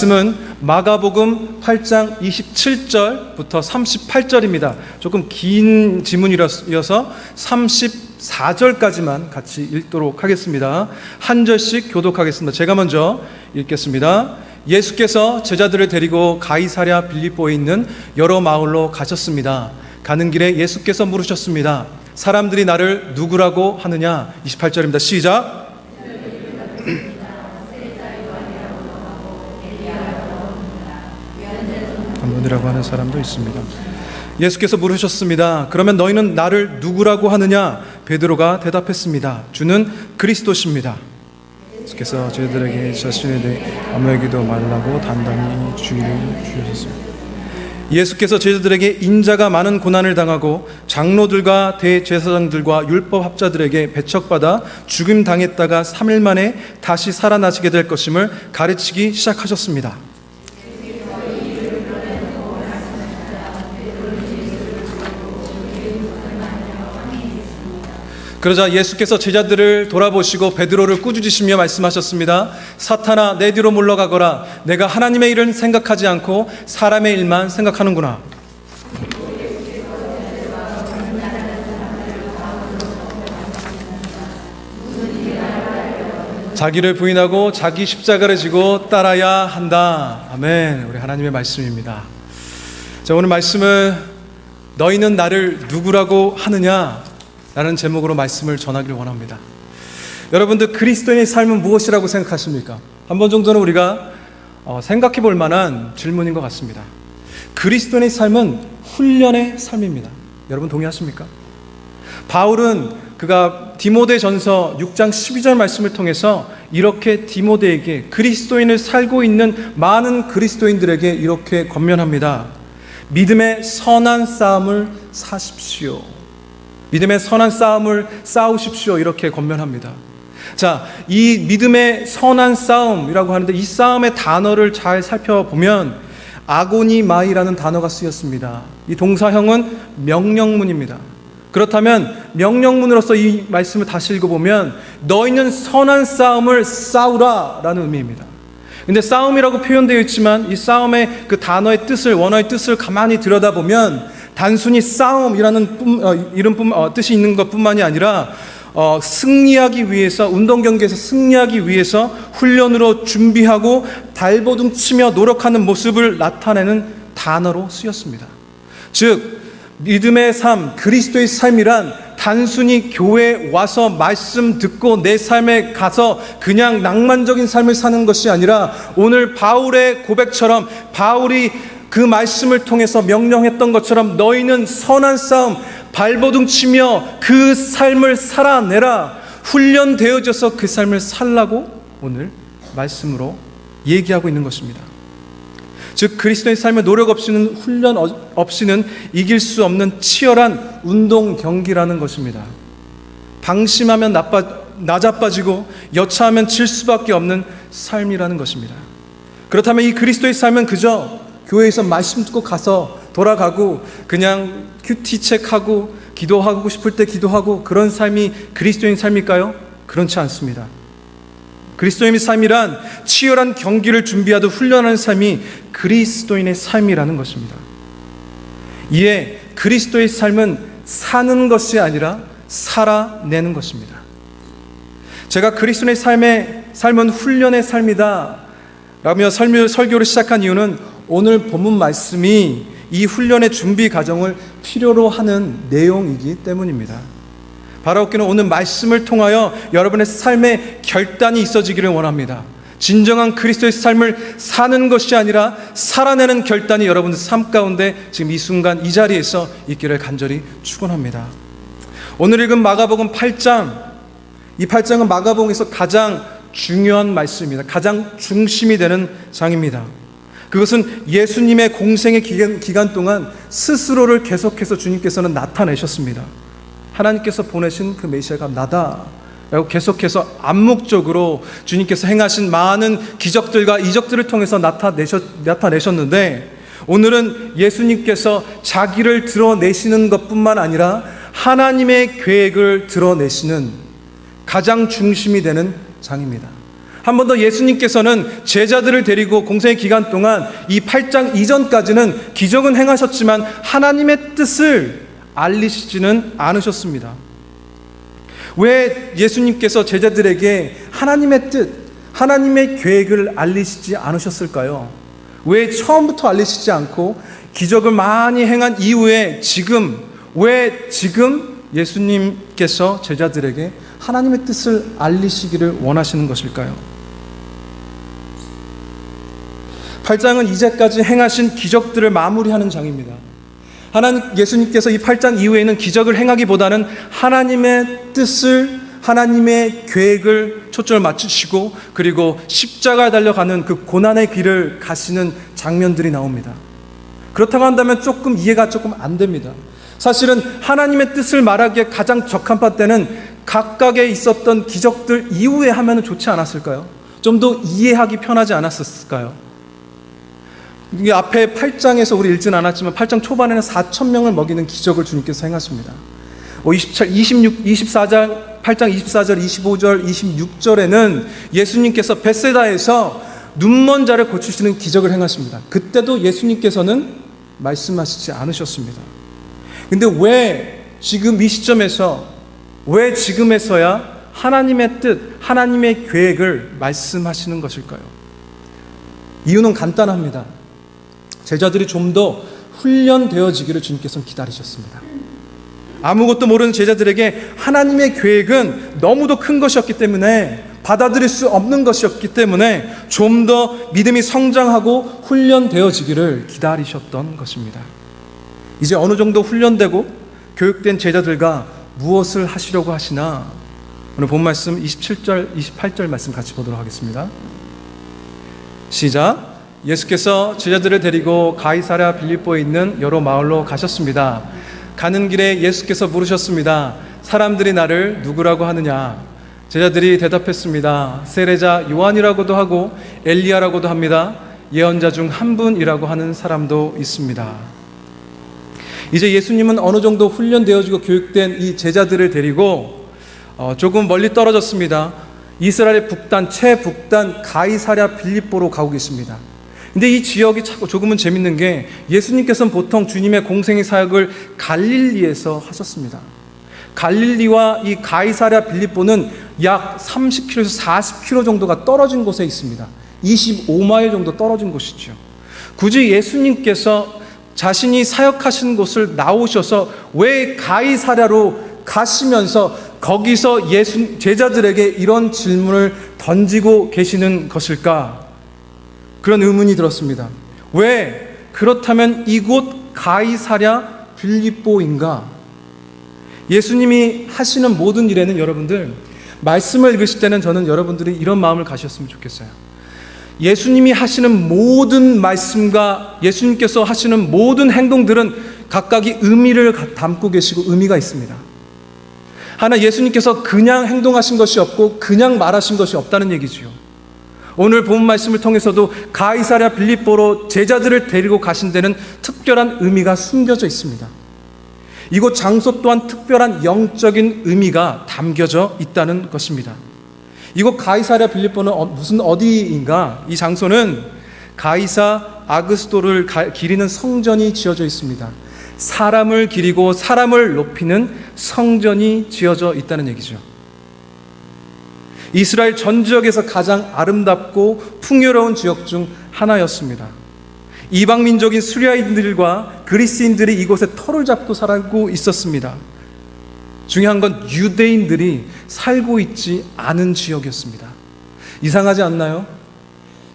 말씀은 마가복음 8장 27절부터 38절입니다. 조금 긴 지문이어서 34절까지만 같이 읽도록 하겠습니다. 한 절씩 교독하겠습니다. 제가 먼저 읽겠습니다. 예수께서 제자들을 데리고 가이사랴 빌립보에 있는 여러 마을로 가셨습니다. 가는 길에 예수께서 물으셨습니다. 사람들이 나를 누구라고 하느냐? 28절입니다. 시작. 감론이라고 하는 사람도 있습니다. 예수께서 물으셨습니다. 그러면 너희는 나를 누구라고 하느냐? 베드로가 대답했습니다. 주는 그리스도십니다. 예수께서 저희들에게 자신에 대해 아무 얘기도 말라고 단단히 주의를 주셨습니다. 예수께서 제자들에게 인자가 많은 고난을 당하고 장로들과 대제사장들과 율법학자들에게 배척받아 죽임당했다가 3일 만에 다시 살아나시게 될 것임을 가르치기 시작하셨습니다. 그러자 예수께서 제자들을 돌아보시고 베드로를 꾸짖으시며 말씀하셨습니다. 사탄아, 내 뒤로 물러가거라. 내가 하나님의 일을 생각하지 않고 사람의 일만 생각하는구나. 자기를 부인하고 자기 십자가를 지고 따라야 한다. 아멘. 우리 하나님의 말씀입니다. 자, 오늘 말씀을 너희는 나를 누구라고 하느냐? 라는 제목으로 말씀을 전하기를 원합니다. 여러분들, 그리스도인의 삶은 무엇이라고 생각하십니까? 한 번 정도는 우리가 생각해 볼 만한 질문인 것 같습니다. 그리스도인의 삶은 훈련의 삶입니다. 여러분 동의하십니까? 바울은 그가 디모데전서 6장 12절 말씀을 통해서 이렇게 디모데에게, 그리스도인을 살고 있는 많은 그리스도인들에게 이렇게 권면합니다. 믿음의 선한 싸움을 사십시오. 믿음의 선한 싸움을 싸우십시오. 이렇게 권면합니다. 자, 이 믿음의 선한 싸움이라고 하는데 이 싸움의 단어를 잘 살펴보면 아고니마이라는 단어가 쓰였습니다. 이 동사형은 명령문입니다. 그렇다면 명령문으로서 이 말씀을 다시 읽어보면 너희는 선한 싸움을 싸우라 라는 의미입니다. 근데 싸움이라고 표현되어 있지만 이 싸움의 그 단어의 뜻을, 원어의 뜻을 가만히 들여다보면 단순히 싸움이라는 뜻이 있는 것뿐만이 아니라 승리하기 위해서, 운동 경기에서 승리하기 위해서 훈련으로 준비하고 발버둥 치며 노력하는 모습을 나타내는 단어로 쓰였습니다. 즉 믿음의 삶, 그리스도의 삶이란 단순히 교회에 와서 말씀 듣고 내 삶에 가서 그냥 낭만적인 삶을 사는 것이 아니라 오늘 바울의 고백처럼 바울이 그 말씀을 통해서 명령했던 것처럼 너희는 선한 싸움, 발버둥 치며 그 삶을 살아내라. 훈련되어져서 그 삶을 살라고 오늘 말씀으로 얘기하고 있는 것입니다. 즉 그리스도의 삶의 노력 없이는, 훈련 없이는 이길 수 없는 치열한 운동 경기라는 것입니다. 방심하면 나자빠지고 여차하면 질 수밖에 없는 삶이라는 것입니다. 그렇다면 이 그리스도의 삶은 그저 교회에서 말씀 듣고 가서 돌아가고 그냥 큐티 책하고 기도하고 싶을 때 기도하고 그런 삶이 그리스도인 삶일까요? 그렇지 않습니다. 그리스도인의 삶이란 치열한 경기를 준비하듯 훈련하는 삶이 그리스도인의 삶이라는 것입니다. 이에 그리스도의 삶은 사는 것이 아니라 살아내는 것입니다. 제가 그리스도인의 삶은 훈련의 삶이다 라며 설교를 시작한 이유는 오늘 본문 말씀이 이 훈련의 준비 과정을 필요로 하는 내용이기 때문입니다. 바라옵기는 오늘 말씀을 통하여 여러분의 삶에 결단이 있어지기를 원합니다. 진정한 그리스도의 삶을 사는 것이 아니라 살아내는 결단이 여러분의 삶 가운데 지금 이 순간 이 자리에서 있기를 간절히 축원합니다. 오늘 읽은 마가복음 8장, 이 8장은 마가복음에서 가장 중요한 말씀입니다. 가장 중심이 되는 장입니다. 그것은 예수님의 공생의 기간 동안 스스로를 계속해서 주님께서는 나타내셨습니다. 하나님께서 보내신 그 메시아가 나다 라고 계속해서 암묵적으로 주님께서 행하신 많은 기적들과 이적들을 통해서 나타내셨는데 오늘은 예수님께서 자기를 드러내시는 것뿐만 아니라 하나님의 계획을 드러내시는 가장 중심이 되는 장입니다. 한 번 더 예수님께서는 제자들을 데리고 공생의 기간 동안 이 8장 이전까지는 기적은 행하셨지만 하나님의 뜻을 알리시지는 않으셨습니다. 왜 예수님께서 제자들에게 하나님의 뜻, 하나님의 계획을 알리시지 않으셨을까요? 왜 처음부터 알리시지 않고 기적을 많이 행한 이후에 왜 지금 예수님께서 제자들에게 하나님의 뜻을 알리시기를 원하시는 것일까요? 8장은 이제까지 행하신 기적들을 마무리하는 장입니다. 예수님께서 이 8장 이후에는 기적을 행하기보다는 하나님의 뜻을, 하나님의 계획을 초점을 맞추시고 그리고 십자가에 달려가는 그 고난의 길을 가시는 장면들이 나옵니다. 그렇다고 한다면 이해가 조금 안 됩니다. 사실은 하나님의 뜻을 말하기에 가장 적합한 때는 각각에 있었던 기적들 이후에 하면 좋지 않았을까요? 좀 더 이해하기 편하지 않았을까요? 이 앞에 8장에서 우리 읽지는 않았지만 8장 초반에는 4,000명을 먹이는 기적을 주님께서 행하십니다. 8장 24절, 25절, 26절에는 예수님께서 벳세다에서 눈먼 자를 고치시는 기적을 행하십니다. 그때도 예수님께서는 말씀하시지 않으셨습니다. 근데 왜 지금 이 시점에서, 왜 지금에서야 하나님의 뜻, 하나님의 계획을 말씀하시는 것일까요? 이유는 간단합니다. 제자들이 좀 더 훈련되어지기를 주님께서는 기다리셨습니다. 아무것도 모르는 제자들에게 하나님의 계획은 너무도 큰 것이었기 때문에, 받아들일 수 없는 것이었기 때문에 좀 더 믿음이 성장하고 훈련되어지기를 기다리셨던 것입니다. 이제 어느 정도 훈련되고 교육된 제자들과 무엇을 하시려고 하시나? 오늘 본 말씀 27절, 28절 말씀 같이 보도록 하겠습니다. 시작. 예수께서 제자들을 데리고 가이사랴 빌립보에 있는 여러 마을로 가셨습니다. 가는 길에 예수께서 물으셨습니다. 사람들이 나를 누구라고 하느냐? 제자들이 대답했습니다. 세례자 요한이라고도 하고 엘리야라고도 합니다. 예언자 중 한 분이라고 하는 사람도 있습니다. 이제 예수님은 어느 정도 훈련되어지고 교육된 이 제자들을 데리고 조금 멀리 떨어졌습니다. 이스라엘의 북단, 최북단 가이사랴 빌립보로 가고 계십니다. 근데 이 지역이 조금은 재밌는 게 예수님께서는 보통 주님의 공생의 사역을 갈릴리에서 하셨습니다. 갈릴리와 이 가이사랴 빌립보는 약 30km에서 40km 정도가 떨어진 곳에 있습니다. 25마일 정도 떨어진 곳이죠. 굳이 예수님께서 자신이 사역하신 곳을 나오셔서 왜 가이사랴로 가시면서 거기서 제자들에게 이런 질문을 던지고 계시는 것일까? 그런 의문이 들었습니다. 왜 그렇다면 이곳 가이사랴 빌립보인가? 예수님이 하시는 모든 일에는 여러분들 말씀을 읽으실 때는 저는 여러분들이 이런 마음을 가셨으면 좋겠어요. 예수님이 하시는 모든 말씀과 예수님께서 하시는 모든 행동들은 각각이 의미를 담고 계시고 의미가 있습니다. 하나 예수님께서 그냥 행동하신 것이 없고 그냥 말하신 것이 없다는 얘기지요. 오늘 본 말씀을 통해서도 가이사랴 빌립보로 제자들을 데리고 가신 데는 특별한 의미가 숨겨져 있습니다. 이곳 장소 또한 특별한 영적인 의미가 담겨져 있다는 것입니다. 이곳 가이사랴 빌립보는 무슨 어디인가? 이 장소는 가이사 아그스도를 기리는 성전이 지어져 있습니다. 사람을 기리고 사람을 높이는 성전이 지어져 있다는 얘기죠. 이스라엘 전 지역에서 가장 아름답고 풍요로운 지역 중 하나였습니다. 이방 민족인 수리아인들과 그리스인들이 이곳에 터를 잡고 살고 있었습니다. 중요한 건 유대인들이 살고 있지 않은 지역이었습니다. 이상하지 않나요?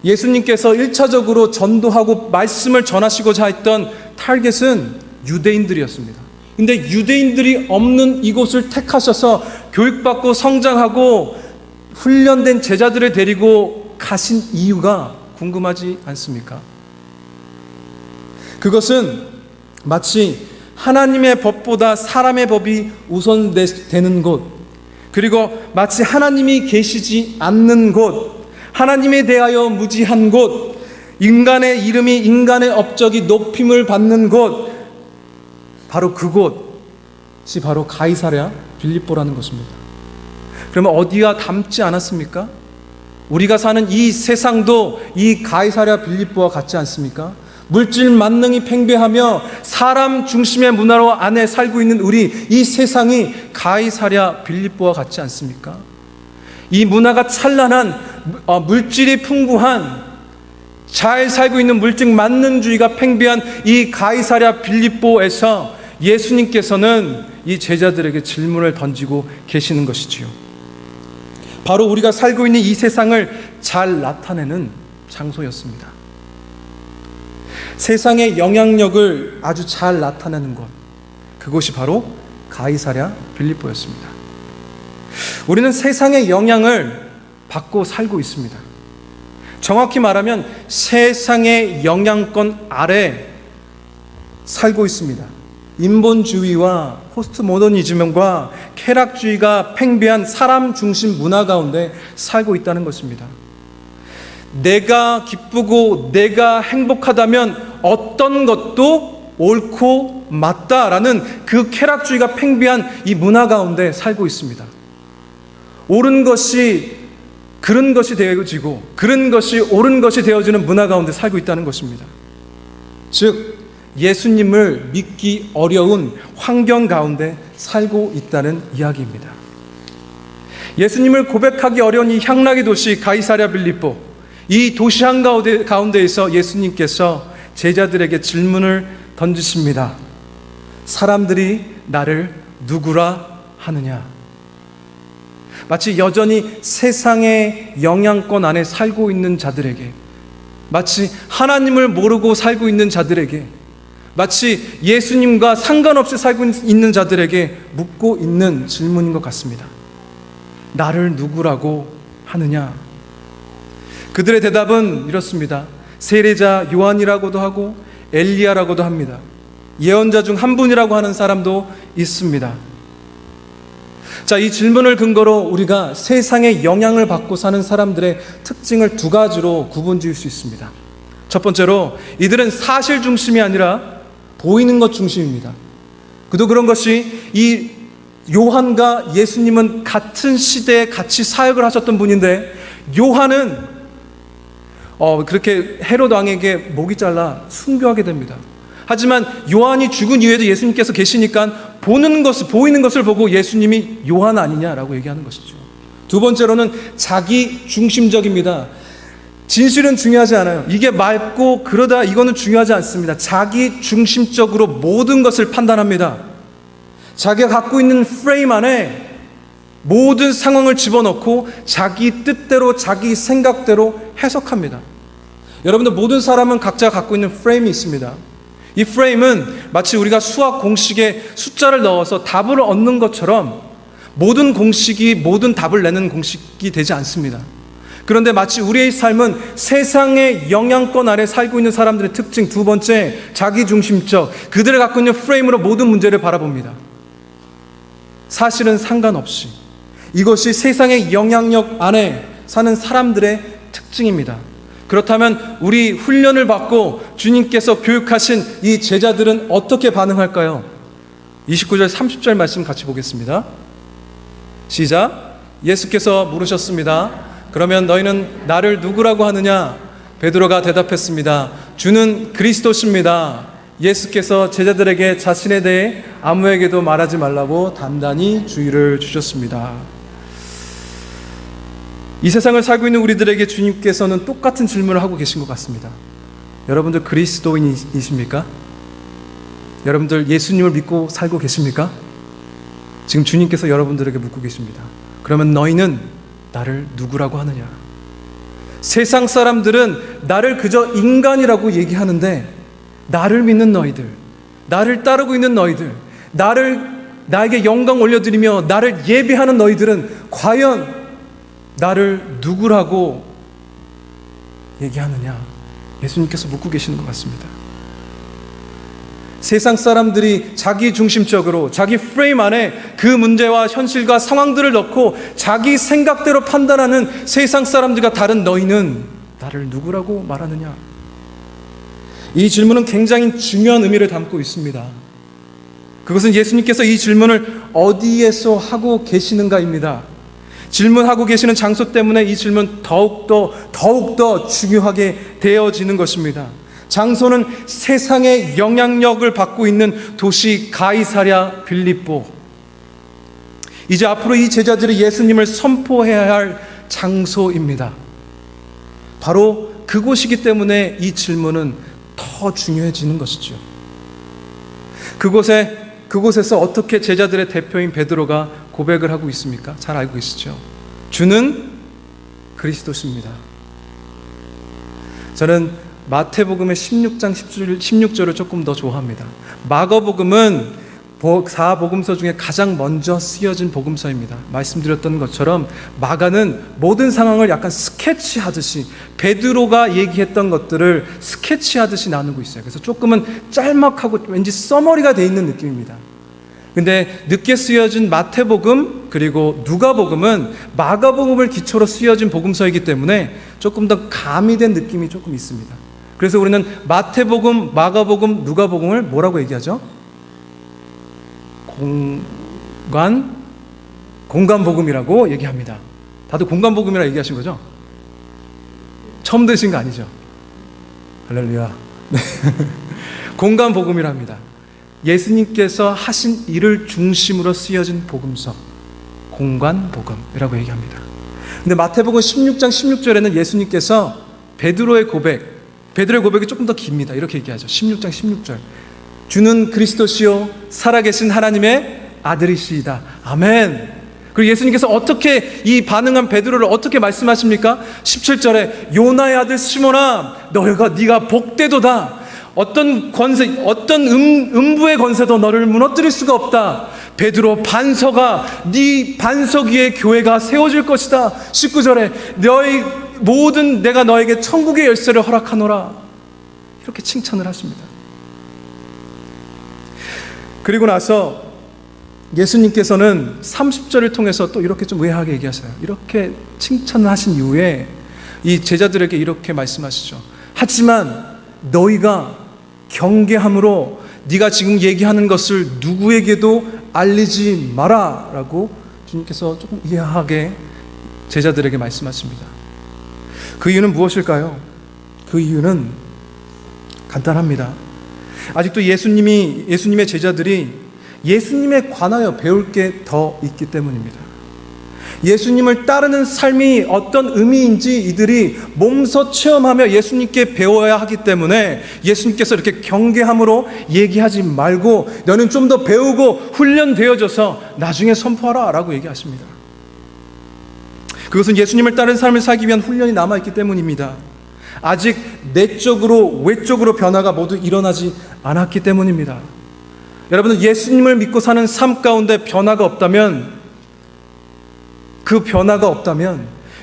예수님께서 1차적으로 전도하고 말씀을 전하시고자 했던 타겟은 유대인들이었습니다. 근데 유대인들이 없는 이곳을 택하셔서 교육받고 성장하고 훈련된 제자들을 데리고 가신 이유가 궁금하지 않습니까? 그것은 마치 하나님의 법보다 사람의 법이 우선되는 곳, 그리고 마치 하나님이 계시지 않는 곳, 하나님에 대하여 무지한 곳, 인간의 이름이, 인간의 업적이 높임을 받는 곳, 바로 그곳이 바로 가이사랴 빌립보라는 것입니다. 그러면 어디와 닮지 않았습니까? 우리가 사는 이 세상도 이 가이사랴 빌립보와 같지 않습니까? 물질 만능이 팽배하며 사람 중심의 문화로 안에 살고 있는 우리 이 세상이 가이사랴 빌립보와 같지 않습니까? 이 문화가 찬란한 물질이 풍부한 잘 살고 있는 물질 만능주의가 팽배한 이 가이사랴 빌립보에서 예수님께서는 이 제자들에게 질문을 던지고 계시는 것이지요. 바로 우리가 살고 있는 이 세상을 잘 나타내는 장소였습니다. 세상의 영향력을 아주 잘 나타내는 곳, 그곳이 바로 가이사랴 빌립보였습니다. 우리는 세상의 영향을 받고 살고 있습니다. 정확히 말하면 세상의 영향권 아래 살고 있습니다. 인본주의와 포스트모더니즘과 쾌락주의가 팽배한 사람 중심 문화 가운데 살고 있다는 것입니다. 내가 기쁘고 내가 행복하다면 어떤 것도 옳고 맞다라는 그 쾌락주의가 팽배한 이 문화 가운데 살고 있습니다. 옳은 것이 그런 것이 되어지고 그런 것이 옳은 것이 되어지는 문화 가운데 살고 있다는 것입니다. 즉 예수님을 믿기 어려운 환경 가운데 살고 있다는 이야기입니다. 예수님을 고백하기 어려운 이 향락의 도시 가이사랴 빌립보, 이 도시 한가운데에서 예수님께서 제자들에게 질문을 던지십니다. 사람들이 나를 누구라 하느냐? 마치 여전히 세상의 영향권 안에 살고 있는 자들에게, 마치 하나님을 모르고 살고 있는 자들에게, 마치 예수님과 상관없이 살고 있는 자들에게 묻고 있는 질문인 것 같습니다. 나를 누구라고 하느냐? 그들의 대답은 이렇습니다. 세례자 요한이라고도 하고 엘리야라고도 합니다. 예언자 중 한 분이라고 하는 사람도 있습니다. 자, 이 질문을 근거로 우리가 세상의 영향을 받고 사는 사람들의 특징을 두 가지로 구분 지을 수 있습니다. 첫 번째로 이들은 사실 중심이 아니라 보이는 것 중심입니다. 그도 그런 것이 이 요한과 예수님은 같은 시대에 같이 사역을 하셨던 분인데, 요한은 그렇게 헤롯 왕에게 목이 잘라 순교하게 됩니다. 하지만 요한이 죽은 이후에도 예수님께서 계시니까 보이는 것을 보고 예수님이 요한 아니냐라고 얘기하는 것이죠. 두 번째로는 자기 중심적입니다. 진실은 중요하지 않아요. 이게 맑고 그러다 이거는 중요하지 않습니다. 자기 중심적으로 모든 것을 판단합니다. 자기가 갖고 있는 프레임 안에 모든 상황을 집어넣고 자기 뜻대로 자기 생각대로 해석합니다. 여러분들, 모든 사람은 각자 갖고 있는 프레임이 있습니다. 이 프레임은 마치 우리가 수학 공식에 숫자를 넣어서 답을 얻는 것처럼 모든 공식이 모든 답을 내는 공식이 되지 않습니다. 그런데 마치 우리의 삶은 세상의 영향권 아래 살고 있는 사람들의 특징 두 번째, 자기중심적, 그들이 갖고 있는 프레임으로 모든 문제를 바라봅니다. 사실은 상관없이 이것이 세상의 영향력 안에 사는 사람들의 특징입니다. 그렇다면 우리 훈련을 받고 주님께서 교육하신 이 제자들은 어떻게 반응할까요? 29절 30절 말씀 같이 보겠습니다. 시작. 예수께서 물으셨습니다. 그러면 너희는 나를 누구라고 하느냐? 베드로가 대답했습니다. 주는 그리스도십니다. 예수께서 제자들에게 자신에 대해 아무에게도 말하지 말라고 단단히 주의를 주셨습니다. 이 세상을 살고 있는 우리들에게 주님께서는 똑같은 질문을 하고 계신 것 같습니다. 여러분들 그리스도인이십니까? 여러분들 예수님을 믿고 살고 계십니까? 지금 주님께서 여러분들에게 묻고 계십니다. 그러면 너희는 나를 누구라고 하느냐? 세상 사람들은 나를 그저 인간이라고 얘기하는데, 나를 믿는 너희들, 나를 따르고 있는 너희들, 나에게 영광 올려드리며 나를 예배하는 너희들은 과연 나를 누구라고 얘기하느냐? 예수님께서 묻고 계시는 것 같습니다. 세상 사람들이 자기 중심적으로 자기 프레임 안에 그 문제와 현실과 상황들을 넣고 자기 생각대로 판단하는 세상 사람들과 다른 너희는 나를 누구라고 말하느냐? 이 질문은 굉장히 중요한 의미를 담고 있습니다. 그것은 예수님께서 이 질문을 어디에서 하고 계시는가입니다. 질문하고 계시는 장소 때문에 이 질문 더욱더 중요하게 되어지는 것입니다. 장소는 세상의 영향력을 받고 있는 도시 가이사랴 빌립보. 이제 앞으로 이 제자들이 예수님을 선포해야 할 장소입니다. 바로 그곳이기 때문에 이 질문은 더 중요해지는 것이죠. 그곳에서 어떻게 제자들의 대표인 베드로가 고백을 하고 있습니까? 잘 알고 계시죠? 주는 그리스도십니다. 저는 마태복음의 16장 16절을 조금 더 좋아합니다. 마가복음은 4복음서 중에 가장 먼저 쓰여진 복음서입니다. 말씀드렸던 것처럼 마가는 모든 상황을 약간 스케치하듯이 베드로가 얘기했던 것들을 스케치하듯이 나누고 있어요. 그래서 조금은 짤막하고 왠지 써머리가 돼 있는 느낌입니다. 근데 늦게 쓰여진 마태복음 그리고 누가복음은 마가복음을 기초로 쓰여진 복음서이기 때문에 조금 더 가미된 느낌이 조금 있습니다. 그래서 우리는 마태복음, 마가복음, 누가복음을 뭐라고 얘기하죠? 공간복음이라고 얘기합니다. 다들 공간복음이라고 얘기하신 거죠? 처음 들으신 거 아니죠? 할렐루야. 공간복음이랍니다. 예수님께서 하신 일을 중심으로 쓰여진 복음서, 공간복음이라고 얘기합니다. 근데 마태복음 16장 16절에는 예수님께서 베드로의 고백이 조금 더 깁니다. 이렇게 얘기하죠. 16장 16절. 주는 그리스도시요 살아계신 하나님의 아들이시이다. 아멘. 그리고 예수님께서 어떻게 이 반응한 베드로를 어떻게 말씀하십니까? 17절에 요나의 아들 시몬아 네가 복되도다. 어떤 권세, 어떤 음부의 권세도 너를 무너뜨릴 수가 없다. 베드로, 반석아, 네 반석 위에 교회가 세워질 것이다. 19절에 내가 너에게 천국의 열쇠를 허락하노라. 이렇게 칭찬을 하십니다. 그리고 나서 예수님께서는 30절을 통해서 또 이렇게 좀 의아하게 얘기하세요. 이렇게 칭찬을 하신 이후에 이 제자들에게 이렇게 말씀하시죠. 하지만 너희가 경계함으로 네가 지금 얘기하는 것을 누구에게도 알리지 마라 라고 주님께서 조금 의아하게 제자들에게 말씀하십니다. 그 이유는 무엇일까요? 그 이유는 간단합니다. 아직도 예수님의 제자들이 예수님에 관하여 배울 게 더 있기 때문입니다. 예수님을 따르는 삶이 어떤 의미인지 이들이 몸소 체험하며 예수님께 배워야 하기 때문에 예수님께서 이렇게 경계함으로 얘기하지 말고 너는 좀 더 배우고 훈련되어져서 나중에 선포하라 라고 얘기하십니다. 그것은 예수님을 따르는 삶을 살기 위한 훈련이 남아있기 때문입니다. 아직 내적으로 외적으로 변화가 모두 일어나지 않았기 때문입니다. 여러분은 예수님을 믿고 사는 삶 가운데 변화가 없다면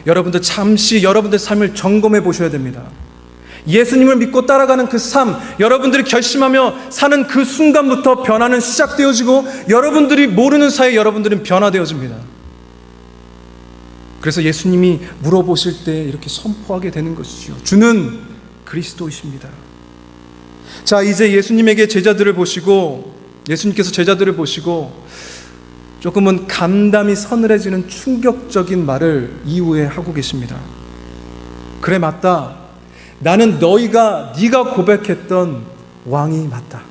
여러분들 잠시 여러분들 삶을 점검해 보셔야 됩니다. 예수님을 믿고 따라가는 그 삶, 여러분들이 결심하며 사는 그 순간부터 변화는 시작되어지고 여러분들이 모르는 사이에 여러분들은 변화되어집니다. 그래서 예수님이 물어보실 때 이렇게 선포하게 되는 것이죠. 주는 그리스도이십니다. 자, 이제 예수님께서 제자들을 보시고 조금은 감담이 서늘해지는 충격적인 말을 이후에 하고 계십니다. 그래, 맞다. 나는 네가 고백했던 왕이 맞다.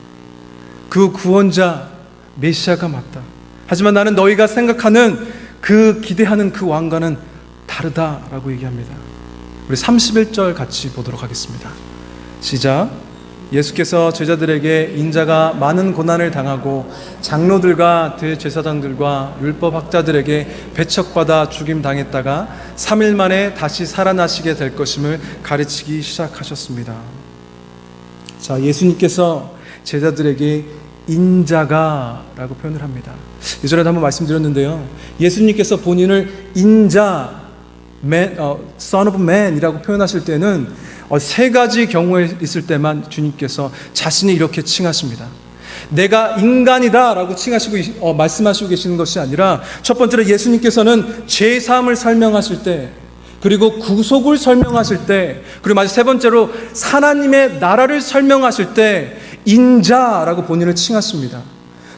그 구원자 메시아가 맞다. 하지만 나는 너희가 생각하는 기대하는 그 왕과는 다르다라고 얘기합니다. 우리 31절 같이 보도록 하겠습니다. 시작. 예수께서 제자들에게 인자가 많은 고난을 당하고 장로들과 대제사장들과 율법학자들에게 배척받아 죽임당했다가 3일 만에 다시 살아나시게 될 것임을 가르치기 시작하셨습니다. 자, 예수님께서 제자들에게 인자가라고 표현을 합니다. 예전에도 한번 말씀드렸는데요. 예수님께서 본인을 인자, Son of Man이라고 표현하실 때는 세 가지 경우에 있을 때만 주님께서 자신이 이렇게 칭하십니다. 내가 인간이다 라고 칭하시고 말씀하시고 계시는 것이 아니라 첫 번째로 예수님께서는 죄사함을 설명하실 때, 그리고 구속을 설명하실 때, 그리고 마지막 세 번째로 하나님의 나라를 설명하실 때 인자라고 본인을 칭하십니다.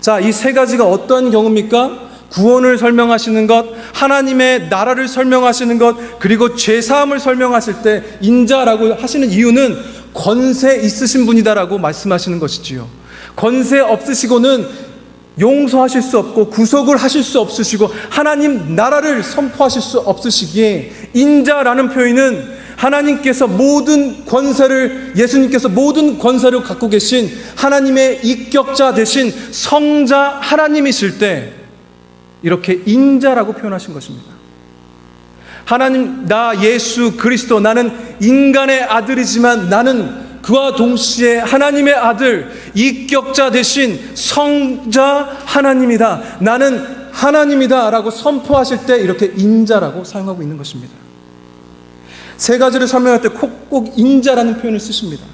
자, 이 세 가지가 어떤 경우입니까? 구원을 설명하시는 것, 하나님의 나라를 설명하시는 것, 그리고 죄사함을 설명하실 때 인자라고 하시는 이유는 권세 있으신 분이다라고 말씀하시는 것이지요. 권세 없으시고는 용서하실 수 없고 구속을 하실 수 없으시고 하나님 나라를 선포하실 수 없으시기에 인자라는 표현은 하나님께서 모든 권세를, 예수님께서 모든 권세를 갖고 계신 하나님의 인격자 되신 성자 하나님이실 때 이렇게 인자라고 표현하신 것입니다. 하나님, 나 예수 그리스도, 나는 인간의 아들이지만 나는 그와 동시에 하나님의 아들, 인격자 되신 성자 하나님이다, 나는 하나님이다 라고 선포하실 때 이렇게 인자라고 사용하고 있는 것입니다. 세 가지를 설명할 때 꼭 인자라는 표현을 쓰십니다.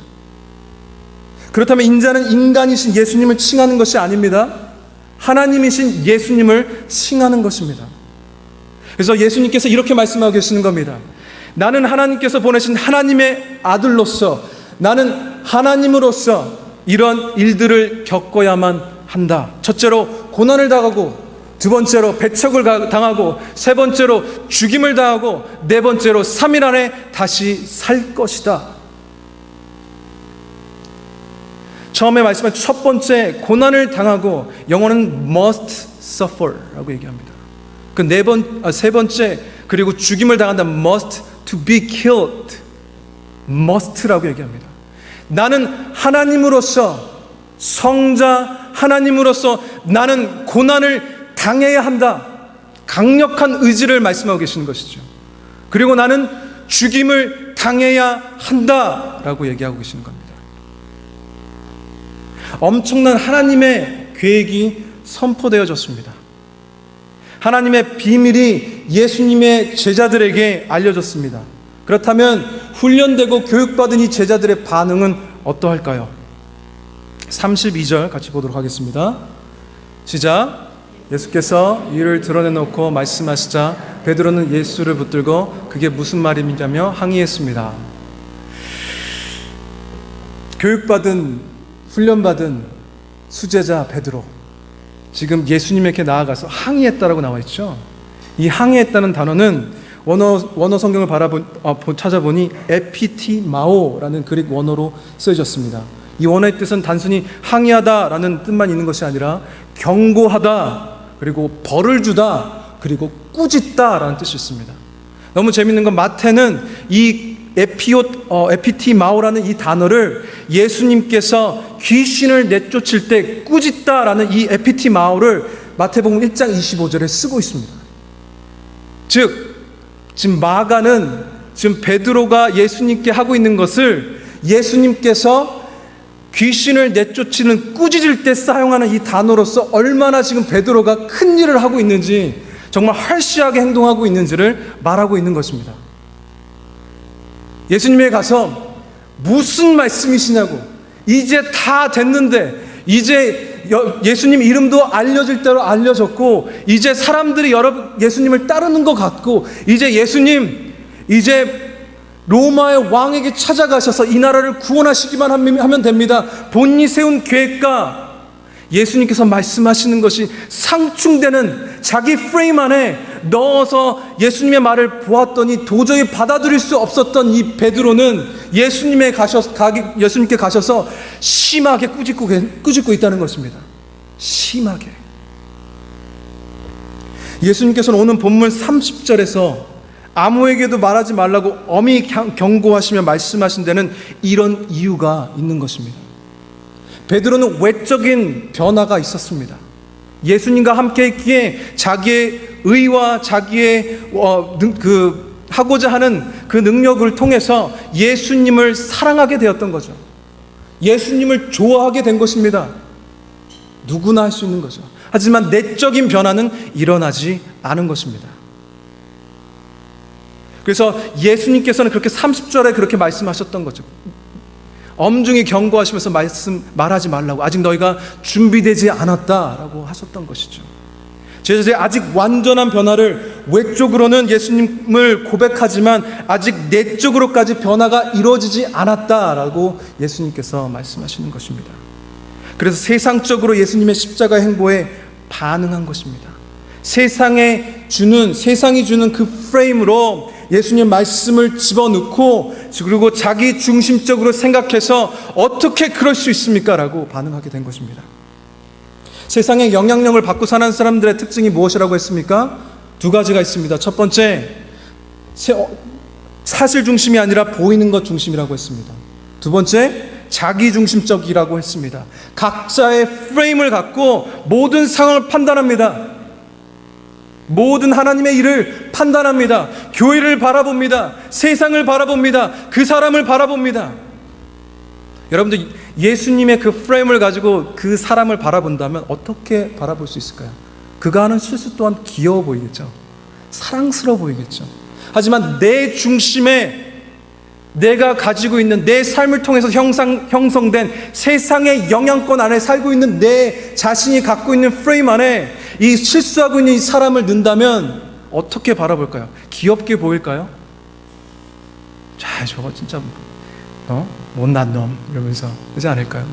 그렇다면 인자는 인간이신 예수님을 칭하는 것이 아닙니다. 하나님이신 예수님을 칭하는 것입니다. 그래서 예수님께서 이렇게 말씀하고 계시는 겁니다. 나는 하나님께서 보내신 하나님의 아들로서, 나는 하나님으로서 이런 일들을 겪어야만 한다. 첫째로 고난을 당하고, 두 번째로 배척을 당하고, 세 번째로 죽임을 당하고, 네 번째로 3일 안에 다시 살 것이다. 처음에 말씀한 첫 번째 고난을 당하고, 영어는 must suffer라고 얘기합니다. 그 세 번째, 그리고 죽임을 당한다, must to be killed, must라고 얘기합니다. 나는 하나님으로서, 성자 하나님으로서 나는 고난을 당해야 한다. 강력한 의지를 말씀하고 계시는 것이죠. 그리고 나는 죽임을 당해야 한다라고 얘기하고 계시는 겁니다. 엄청난 하나님의 계획이 선포되어졌습니다. 하나님의 비밀이 예수님의 제자들에게 알려졌습니다. 그렇다면 훈련되고 교육받은 이 제자들의 반응은 어떠할까요? 32절 같이 보도록 하겠습니다. 시작. 예수께서 이를 드러내놓고 말씀하시자 베드로는 예수를 붙들고 그게 무슨 말이냐며 항의했습니다. 교육받은, 훈련받은 수제자 베드로, 지금 예수님에게 나아가서 항의했다라고 나와 있죠. 이 항의했다는 단어는 원어 성경을 찾아보니 에피티마오라는 그릭 원어로 쓰여졌습니다. 이 원어의 뜻은 단순히 항의하다라는 뜻만 있는 것이 아니라 경고하다, 그리고 벌을 주다, 그리고 꾸짖다라는 뜻이 있습니다. 너무 재밌는 건 마태는 이 에피티마오라는 이 단어를 예수님께서 귀신을 내쫓을 때 꾸짖다라는 이 에피티마오를 마태복음 1장 25절에 쓰고 있습니다. 즉 지금 마가는 지금 베드로가 예수님께 하고 있는 것을 예수님께서 귀신을 내쫓는 꾸짖을 때 사용하는 이 단어로서 얼마나 지금 베드로가 큰 일을 하고 있는지, 정말 할시하게 행동하고 있는지를 말하고 있는 것입니다. 예수님에 가서 무슨 말씀이시냐고, 이제 다 됐는데, 이제 예수님 이름도 알려질 대로 알려졌고, 이제 사람들이 예수님을 따르는 것 같고, 이제 예수님 이제 로마의 왕에게 찾아가셔서 이 나라를 구원하시기만 하면 됩니다. 본인이 세운 계획과 예수님께서 말씀하시는 것이 상충되는 자기 프레임 안에 넣어서 예수님의 말을 보았더니 도저히 받아들일 수 없었던 이 베드로는 예수님께 가셔서 심하게 꾸짖고 있다는 것입니다. 심하게. 예수님께서는 오늘 본문 30절에서 아무에게도 말하지 말라고 엄히 경고하시며 말씀하신 데는 이런 이유가 있는 것입니다. 베드로는 외적인 변화가 있었습니다. 예수님과 함께 있기에 자기의 의와 자기의 하고자 하는 그 능력을 통해서 예수님을 사랑하게 되었던 거죠. 예수님을 좋아하게 된 것입니다. 누구나 할 수 있는 거죠. 하지만 내적인 변화는 일어나지 않은 것입니다. 그래서 예수님께서는 그렇게 30절에 그렇게 말씀하셨던 거죠. 엄중히 경고하시면서 말하지 말라고, 아직 너희가 준비되지 않았다라고 하셨던 것이죠. 제자들이 아직 완전한 변화를, 외적으로는 예수님을 고백하지만 아직 내적으로까지 변화가 이루어지지 않았다라고 예수님께서 말씀하시는 것입니다. 그래서 세상적으로 예수님의 십자가 행보에 반응한 것입니다. 세상이 주는 그 프레임으로 예수님 말씀을 집어넣고 그리고 자기 중심적으로 생각해서 어떻게 그럴 수 있습니까? 라고 반응하게 된 것입니다. 세상의 영향력을 받고 사는 사람들의 특징이 무엇이라고 했습니까? 두 가지가 있습니다. 첫 번째, 사실 중심이 아니라 보이는 것 중심이라고 했습니다. 두 번째, 자기 중심적이라고 했습니다. 각자의 프레임을 갖고 모든 상황을 판단합니다. 모든 하나님의 일을 판단합니다. 교회를 바라봅니다. 세상을 바라봅니다. 그 사람을 바라봅니다. 여러분들, 예수님의 그 프레임을 가지고 그 사람을 바라본다면 어떻게 바라볼 수 있을까요? 그가 하는 실수 또한 귀여워 보이겠죠. 사랑스러워 보이겠죠. 하지만 내 중심에 내가 가지고 있는 내 삶을 통해서 형성된 세상의 영향권 안에 살고 있는 내 자신이 갖고 있는 프레임 안에 이 실수하고 있는 이 사람을 넣는다면 어떻게 바라볼까요? 귀엽게 보일까요? 자, 저거 진짜 못난 놈 이러면서 그러지 않을까요?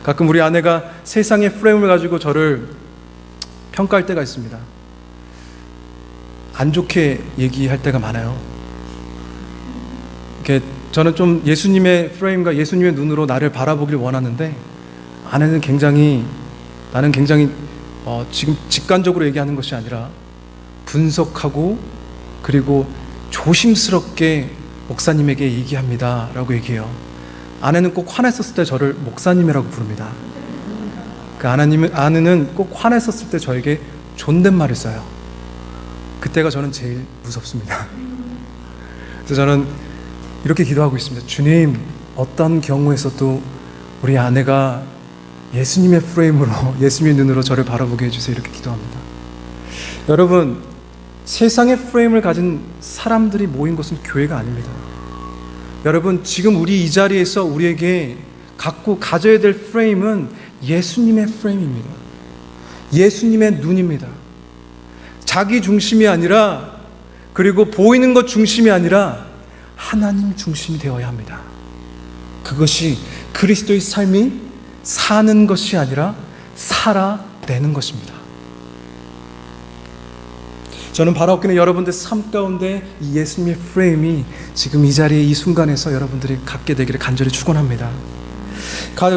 가끔 우리 아내가 세상의 프레임을 가지고 저를 평가할 때가 있습니다. 안 좋게 얘기할 때가 많아요. 저는 좀 예수님의 프레임과 예수님의 눈으로 나를 바라보길 원하는데 나는 굉장히 지금 직관적으로 얘기하는 것이 아니라 분석하고 그리고 조심스럽게 목사님에게 얘기합니다 라고 얘기해요. 아내는 꼭 화냈었을 때 저를 목사님이라고 부릅니다. 그 아내는 꼭 화냈었을 때 저에게 존댓말을 써요. 그때가 저는 제일 무섭습니다. 그래서 저는 이렇게 기도하고 있습니다. 주님, 어떤 경우에서도 우리 아내가 예수님의 프레임으로, 예수님의 눈으로 저를 바라보게 해주세요. 이렇게 기도합니다. 여러분, 세상의 프레임을 가진 사람들이 모인 것은 교회가 아닙니다. 여러분, 지금 우리 이 자리에서 우리에게 가져야 될 프레임은 예수님의 프레임입니다. 예수님의 눈입니다. 자기 중심이 아니라, 그리고 보이는 것 중심이 아니라 하나님 중심이 되어야 합니다. 그것이 그리스도의 삶이 사는 것이 아니라 살아내는 것입니다. 저는 바라옵기는 여러분들 삶 가운데 이 예수님의 프레임이 지금 이 자리에 이 순간에서 여러분들이 갖게 되기를 간절히 축원합니다.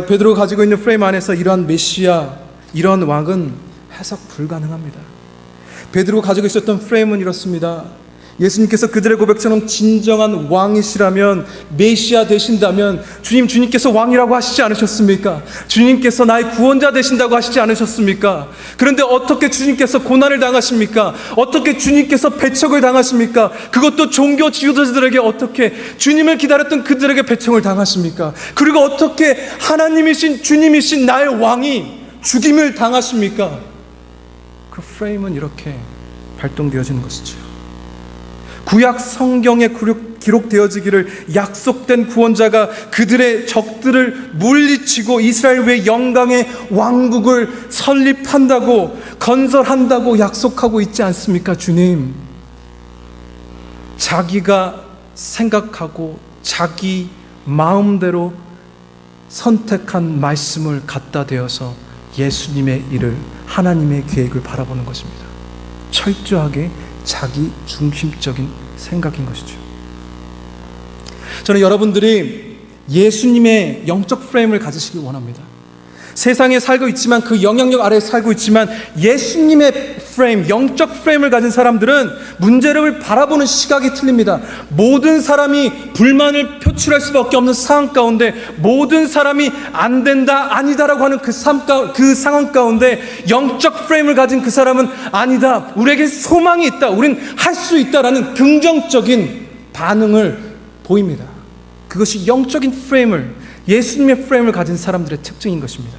베드로가 가지고 있는 프레임 안에서 이러한 메시아, 이러한 왕은 해석 불가능합니다. 베드로가 가지고 있었던 프레임은 이렇습니다. 예수님께서 그들의 고백처럼 진정한 왕이시라면, 메시아 되신다면 주님께서 왕이라고 하시지 않으셨습니까? 주님께서 나의 구원자 되신다고 하시지 않으셨습니까? 그런데 어떻게 주님께서 고난을 당하십니까? 어떻게 주님께서 배척을 당하십니까? 그것도 종교 지도자들에게 어떻게 주님을 기다렸던 그들에게 배척을 당하십니까? 그리고 어떻게 하나님이신 주님이신 나의 왕이 죽임을 당하십니까? 그 프레임은 이렇게 발동되어지는 것이죠. 구약 성경에 기록되어지기를 약속된 구원자가 그들의 적들을 물리치고 이스라엘 외 영광의 왕국을 설립한다고, 건설한다고 약속하고 있지 않습니까? 주님, 자기가 생각하고 자기 마음대로 선택한 말씀을 갖다 대어서 예수님의 일을, 하나님의 계획을 바라보는 것입니다. 철저하게 자기 중심적인 생각인 것이죠. 저는 여러분들이 예수님의 영적 프레임을 가지시길 원합니다. 세상에 살고 있지만, 그 영향력 아래에 살고 있지만, 예수님의 프레임, 영적 프레임을 가진 사람들은 문제를 바라보는 시각이 틀립니다. 모든 사람이 불만을 표출할 수밖에 없는 상황 가운데, 모든 사람이 안 된다, 아니다라고 하는 그 상황 가운데 영적 프레임을 가진 그 사람은 아니다, 우리에게 소망이 있다, 우린 할 수 있다라는 긍정적인 반응을 보입니다. 그것이 영적인 프레임을, 예수님의 프레임을 가진 사람들의 특징인 것입니다.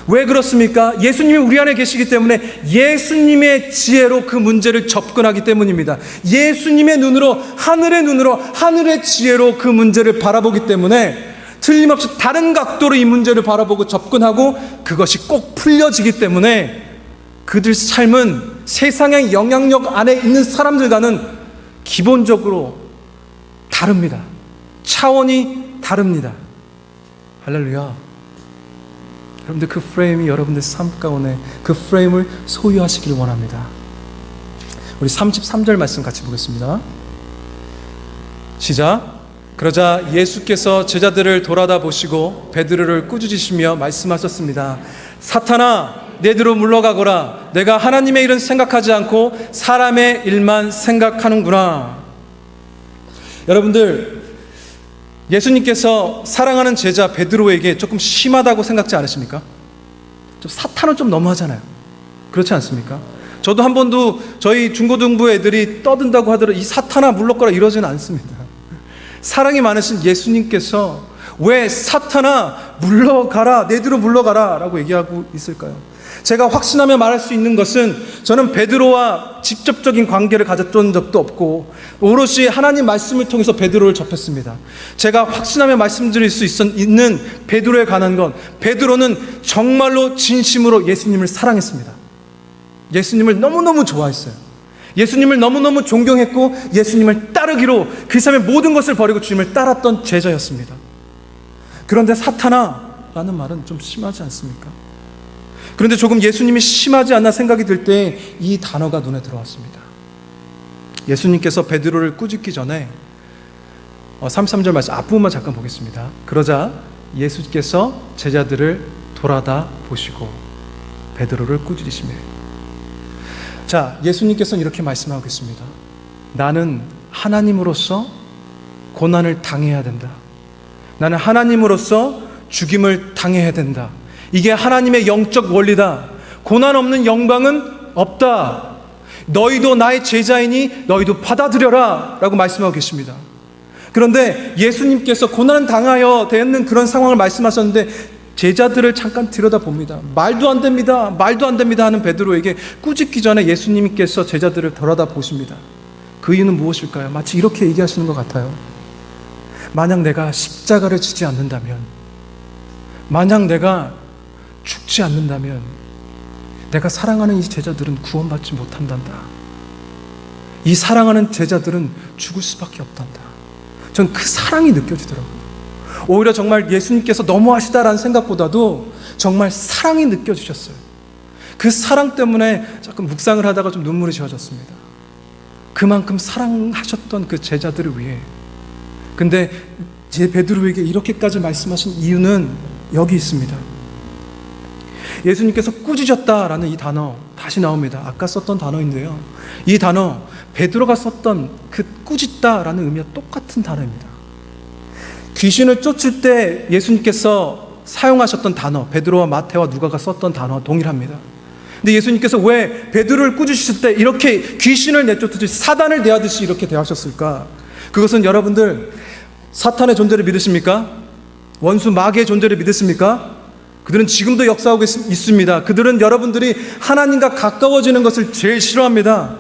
왜 그렇습니까? 예수님이 우리 안에 계시기 때문에 예수님의 지혜로 그 문제를 접근하기 때문입니다. 예수님의 눈으로, 하늘의 지혜로 그 문제를 바라보기 때문에 틀림없이 다른 각도로 이 문제를 바라보고 접근하고 그것이 꼭 풀려지기 때문에 그들 삶은 세상의 영향력 안에 있는 사람들과는 기본적으로 다릅니다. 차원이 다릅니다. 할렐루야. 여러분들 그 프레임이 여러분들 삶 가운데 그 프레임을 소유하시기를 원합니다. 우리 33절 말씀 같이 보겠습니다. 시작. 그러자 예수께서 제자들을 돌아다 보시고 베드로를 꾸짖으시며 말씀하셨습니다. 사탄아, 내 뒤로 물러가거라. 내가 하나님의 일은 생각하지 않고 사람의 일만 생각하는구나. 여러분들, 예수님께서 사랑하는 제자 베드로에게 조금 심하다고 생각지 않으십니까? 좀 사탄은 좀 너무하잖아요. 그렇지 않습니까? 저도 한 번도 저희 중고등부 애들이 떠든다고 하더라도 이 사탄아 물러가라 이러지는 않습니다. 사랑이 많으신 예수님께서 왜 사탄아 물러가라, 내 뒤로 물러가라 라고 얘기하고 있을까요? 제가 확신하며 말할 수 있는 것은 저는 베드로와 직접적인 관계를 가졌던 적도 없고 오롯이 하나님 말씀을 통해서 베드로를 접했습니다. 제가 확신하며 말씀드릴 수 있는 베드로에 관한 건, 베드로는 정말로 진심으로 예수님을 사랑했습니다. 예수님을 너무너무 좋아했어요. 예수님을 너무너무 존경했고 예수님을 따르기로 그 삶의 모든 것을 버리고 주님을 따랐던 제자였습니다. 그런데 사탄아라는 말은 좀 심하지 않습니까? 그런데 조금 예수님이 심하지 않나 생각이 들 때 이 단어가 눈에 들어왔습니다. 예수님께서 베드로를 꾸짖기 전에 33절 말씀 앞부분만 잠깐 보겠습니다. 그러자 예수께서 제자들을 돌아다 보시고 베드로를 꾸짖으시며, 자, 예수님께서는 이렇게 말씀하고 있습니다. 나는 하나님으로서 고난을 당해야 된다. 나는 하나님으로서 죽임을 당해야 된다. 이게 하나님의 영적 원리다. 고난 없는 영광은 없다. 너희도 나의 제자이니 너희도 받아들여라 라고 말씀하고 계십니다. 그런데 예수님께서 고난을 당하여 되는 그런 상황을 말씀하셨는데 제자들을 잠깐 들여다봅니다. 말도 안 됩니다, 말도 안 됩니다 하는 베드로에게 꾸짖기 전에 예수님께서 제자들을 돌아다 보십니다. 그 이유는 무엇일까요? 마치 이렇게 얘기하시는 것 같아요. 만약 내가 십자가를 지지 않는다면, 만약 내가 죽지 않는다면 내가 사랑하는 이 제자들은 구원받지 못한단다. 이 사랑하는 제자들은 죽을 수밖에 없단다. 전 그 사랑이 느껴지더라고요. 오히려 정말 예수님께서 너무하시다라는 생각보다도 정말 사랑이 느껴지셨어요. 그 사랑 때문에 자꾸 묵상을 하다가 좀 눈물이 지어졌습니다. 그만큼 사랑하셨던 그 제자들을 위해. 근데 제 베드로에게 이렇게까지 말씀하신 이유는 여기 있습니다. 예수님께서 꾸짖었다라는 이 단어 다시 나옵니다. 아까 썼던 단어인데요, 이 단어 베드로가 썼던 그 꾸짖다라는 의미와 똑같은 단어입니다. 귀신을 쫓을 때 예수님께서 사용하셨던 단어, 베드로와 마태와 누가가 썼던 단어와 동일합니다. 근데 예수님께서 왜 베드로를 꾸짖으실 때 이렇게 귀신을 내쫓듯이 사단을 대하듯이 이렇게 대하셨을까? 그것은 여러분들 사탄의 존재를 믿으십니까? 원수 마귀의 존재를 믿으십니까? 그들은 지금도 역사하고 있습니다. 그들은 여러분들이 하나님과 가까워지는 것을 제일 싫어합니다.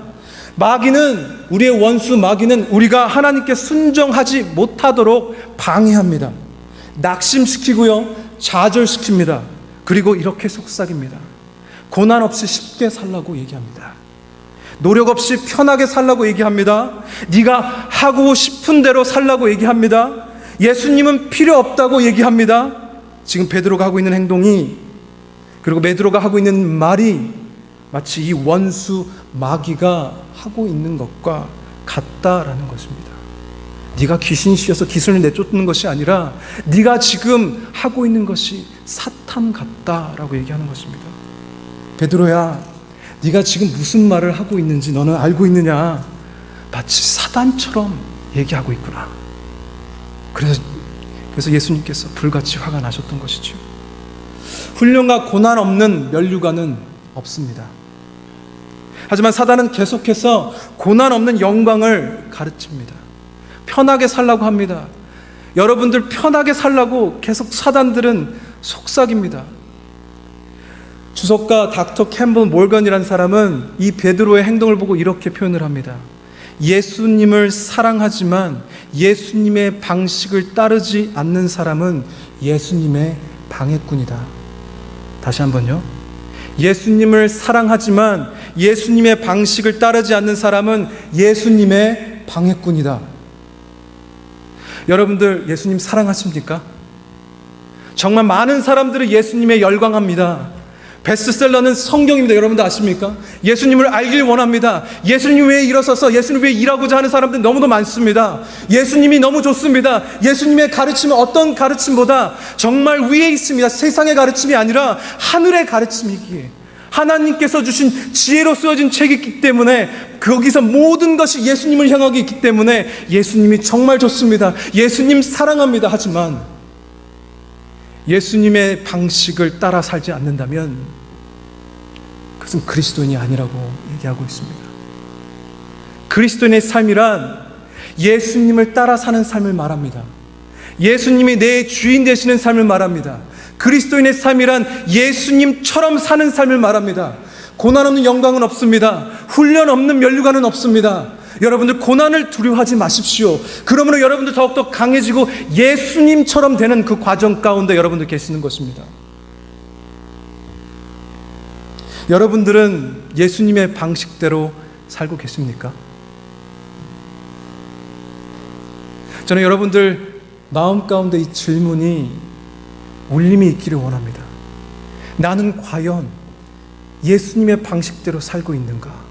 마귀는, 우리의 원수 마귀는 우리가 하나님께 순종하지 못하도록 방해합니다. 낙심시키고요, 좌절시킵니다. 그리고 이렇게 속삭입니다. 고난 없이 쉽게 살라고 얘기합니다. 노력 없이 편하게 살라고 얘기합니다. 네가 하고 싶은 대로 살라고 얘기합니다. 예수님은 필요 없다고 얘기합니다. 지금 베드로가 하고 있는 행동이, 그리고 베드로가 하고 있는 말이 마치 이 원수 마귀가 하고 있는 것과 같다라는 것입니다. 네가 귀신이 씌어서 귀신을 내쫓는 것이 아니라 네가 지금 하고 있는 것이 사탄 같다라고 얘기하는 것입니다. 베드로야, 네가 지금 무슨 말을 하고 있는지 너는 알고 있느냐? 마치 사단처럼 얘기하고 있구나. 그래서 예수님께서 불같이 화가 나셨던 것이죠. 훈련과 고난 없는 면류관은 없습니다. 하지만 사단은 계속해서 고난 없는 영광을 가르칩니다. 편하게 살라고 합니다. 여러분들 편하게 살라고 계속 사단들은 속삭입니다. 주석가 닥터 캠블 몰건이라는 사람은 이 베드로의 행동을 보고 이렇게 표현을 합니다. 예수님을 사랑하지만 예수님의 방식을 따르지 않는 사람은 예수님의 방해꾼이다. 다시 한번요. 예수님을 사랑하지만 예수님의 방식을 따르지 않는 사람은 예수님의 방해꾼이다. 여러분들 예수님 사랑하십니까? 정말 많은 사람들이 예수님에 열광합니다. 베스트셀러는 성경입니다. 여러분들 아십니까? 예수님을 알길 원합니다. 예수님 위에 일어서서 예수님 위에 일하고자 하는 사람들 너무도 많습니다. 예수님이 너무 좋습니다. 예수님의 가르침은 어떤 가르침보다 정말 위에 있습니다. 세상의 가르침이 아니라 하늘의 가르침이기에 하나님께서 주신 지혜로 쓰여진 책이 있기 때문에 거기서 모든 것이 예수님을 향하고 있기 때문에 예수님이 정말 좋습니다. 예수님 사랑합니다. 하지만 예수님의 방식을 따라 살지 않는다면 그것은 그리스도인이 아니라고 얘기하고 있습니다. 그리스도인의 삶이란 예수님을 따라 사는 삶을 말합니다. 예수님이 내 주인 되시는 삶을 말합니다. 그리스도인의 삶이란 예수님처럼 사는 삶을 말합니다. 고난 없는 영광은 없습니다. 훈련 없는 면류관은 없습니다. 여러분들 고난을 두려워하지 마십시오. 그러므로 여러분들 더욱더 강해지고 예수님처럼 되는 그 과정 가운데 여러분들 계시는 것입니다. 여러분들은 예수님의 방식대로 살고 계십니까? 저는 여러분들 마음 가운데 이 질문이 울림이 있기를 원합니다. 나는 과연 예수님의 방식대로 살고 있는가?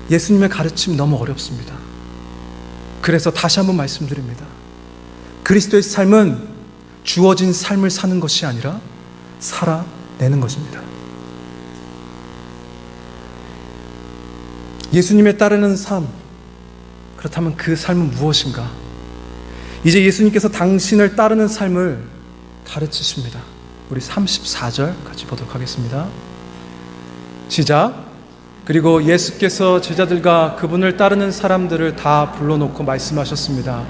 예수님의 가르침 너무 어렵습니다. 그래서 다시 한번 말씀드립니다. 그리스도의 삶은 주어진 삶을 사는 것이 아니라 살아내는 것입니다. 예수님에 따르는 삶, 그렇다면 그 삶은 무엇인가? 이제 예수님께서 당신을 따르는 삶을 가르치십니다. 우리 34절 같이 보도록 하겠습니다. 시작. 그리고 예수께서 제자들과 그분을 따르는 사람들을 다 불러놓고 말씀하셨습니다.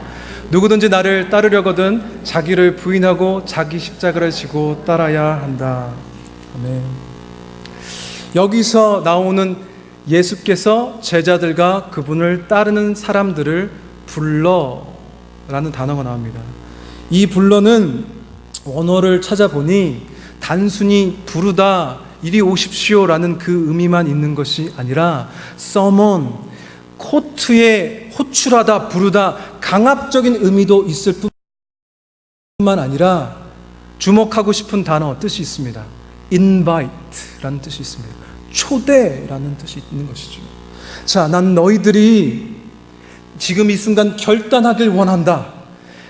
누구든지 나를 따르려거든 자기를 부인하고 자기 십자가를 지고 따라야 한다. 아멘. 여기서 나오는 예수께서 제자들과 그분을 따르는 사람들을 불러라는 단어가 나옵니다. 이 불러는 원어를 찾아보니 단순히 부르다, 이리 오십시오라는 그 의미만 있는 것이 아니라 summon, 코트에 호출하다, 부르다, 강압적인 의미도 있을 뿐만 아니라 주목하고 싶은 단어, 뜻이 있습니다. invite라는 뜻이 있습니다. 초대라는 뜻이 있는 것이죠. 자, 난 너희들이 지금 이 순간 결단하길 원한다.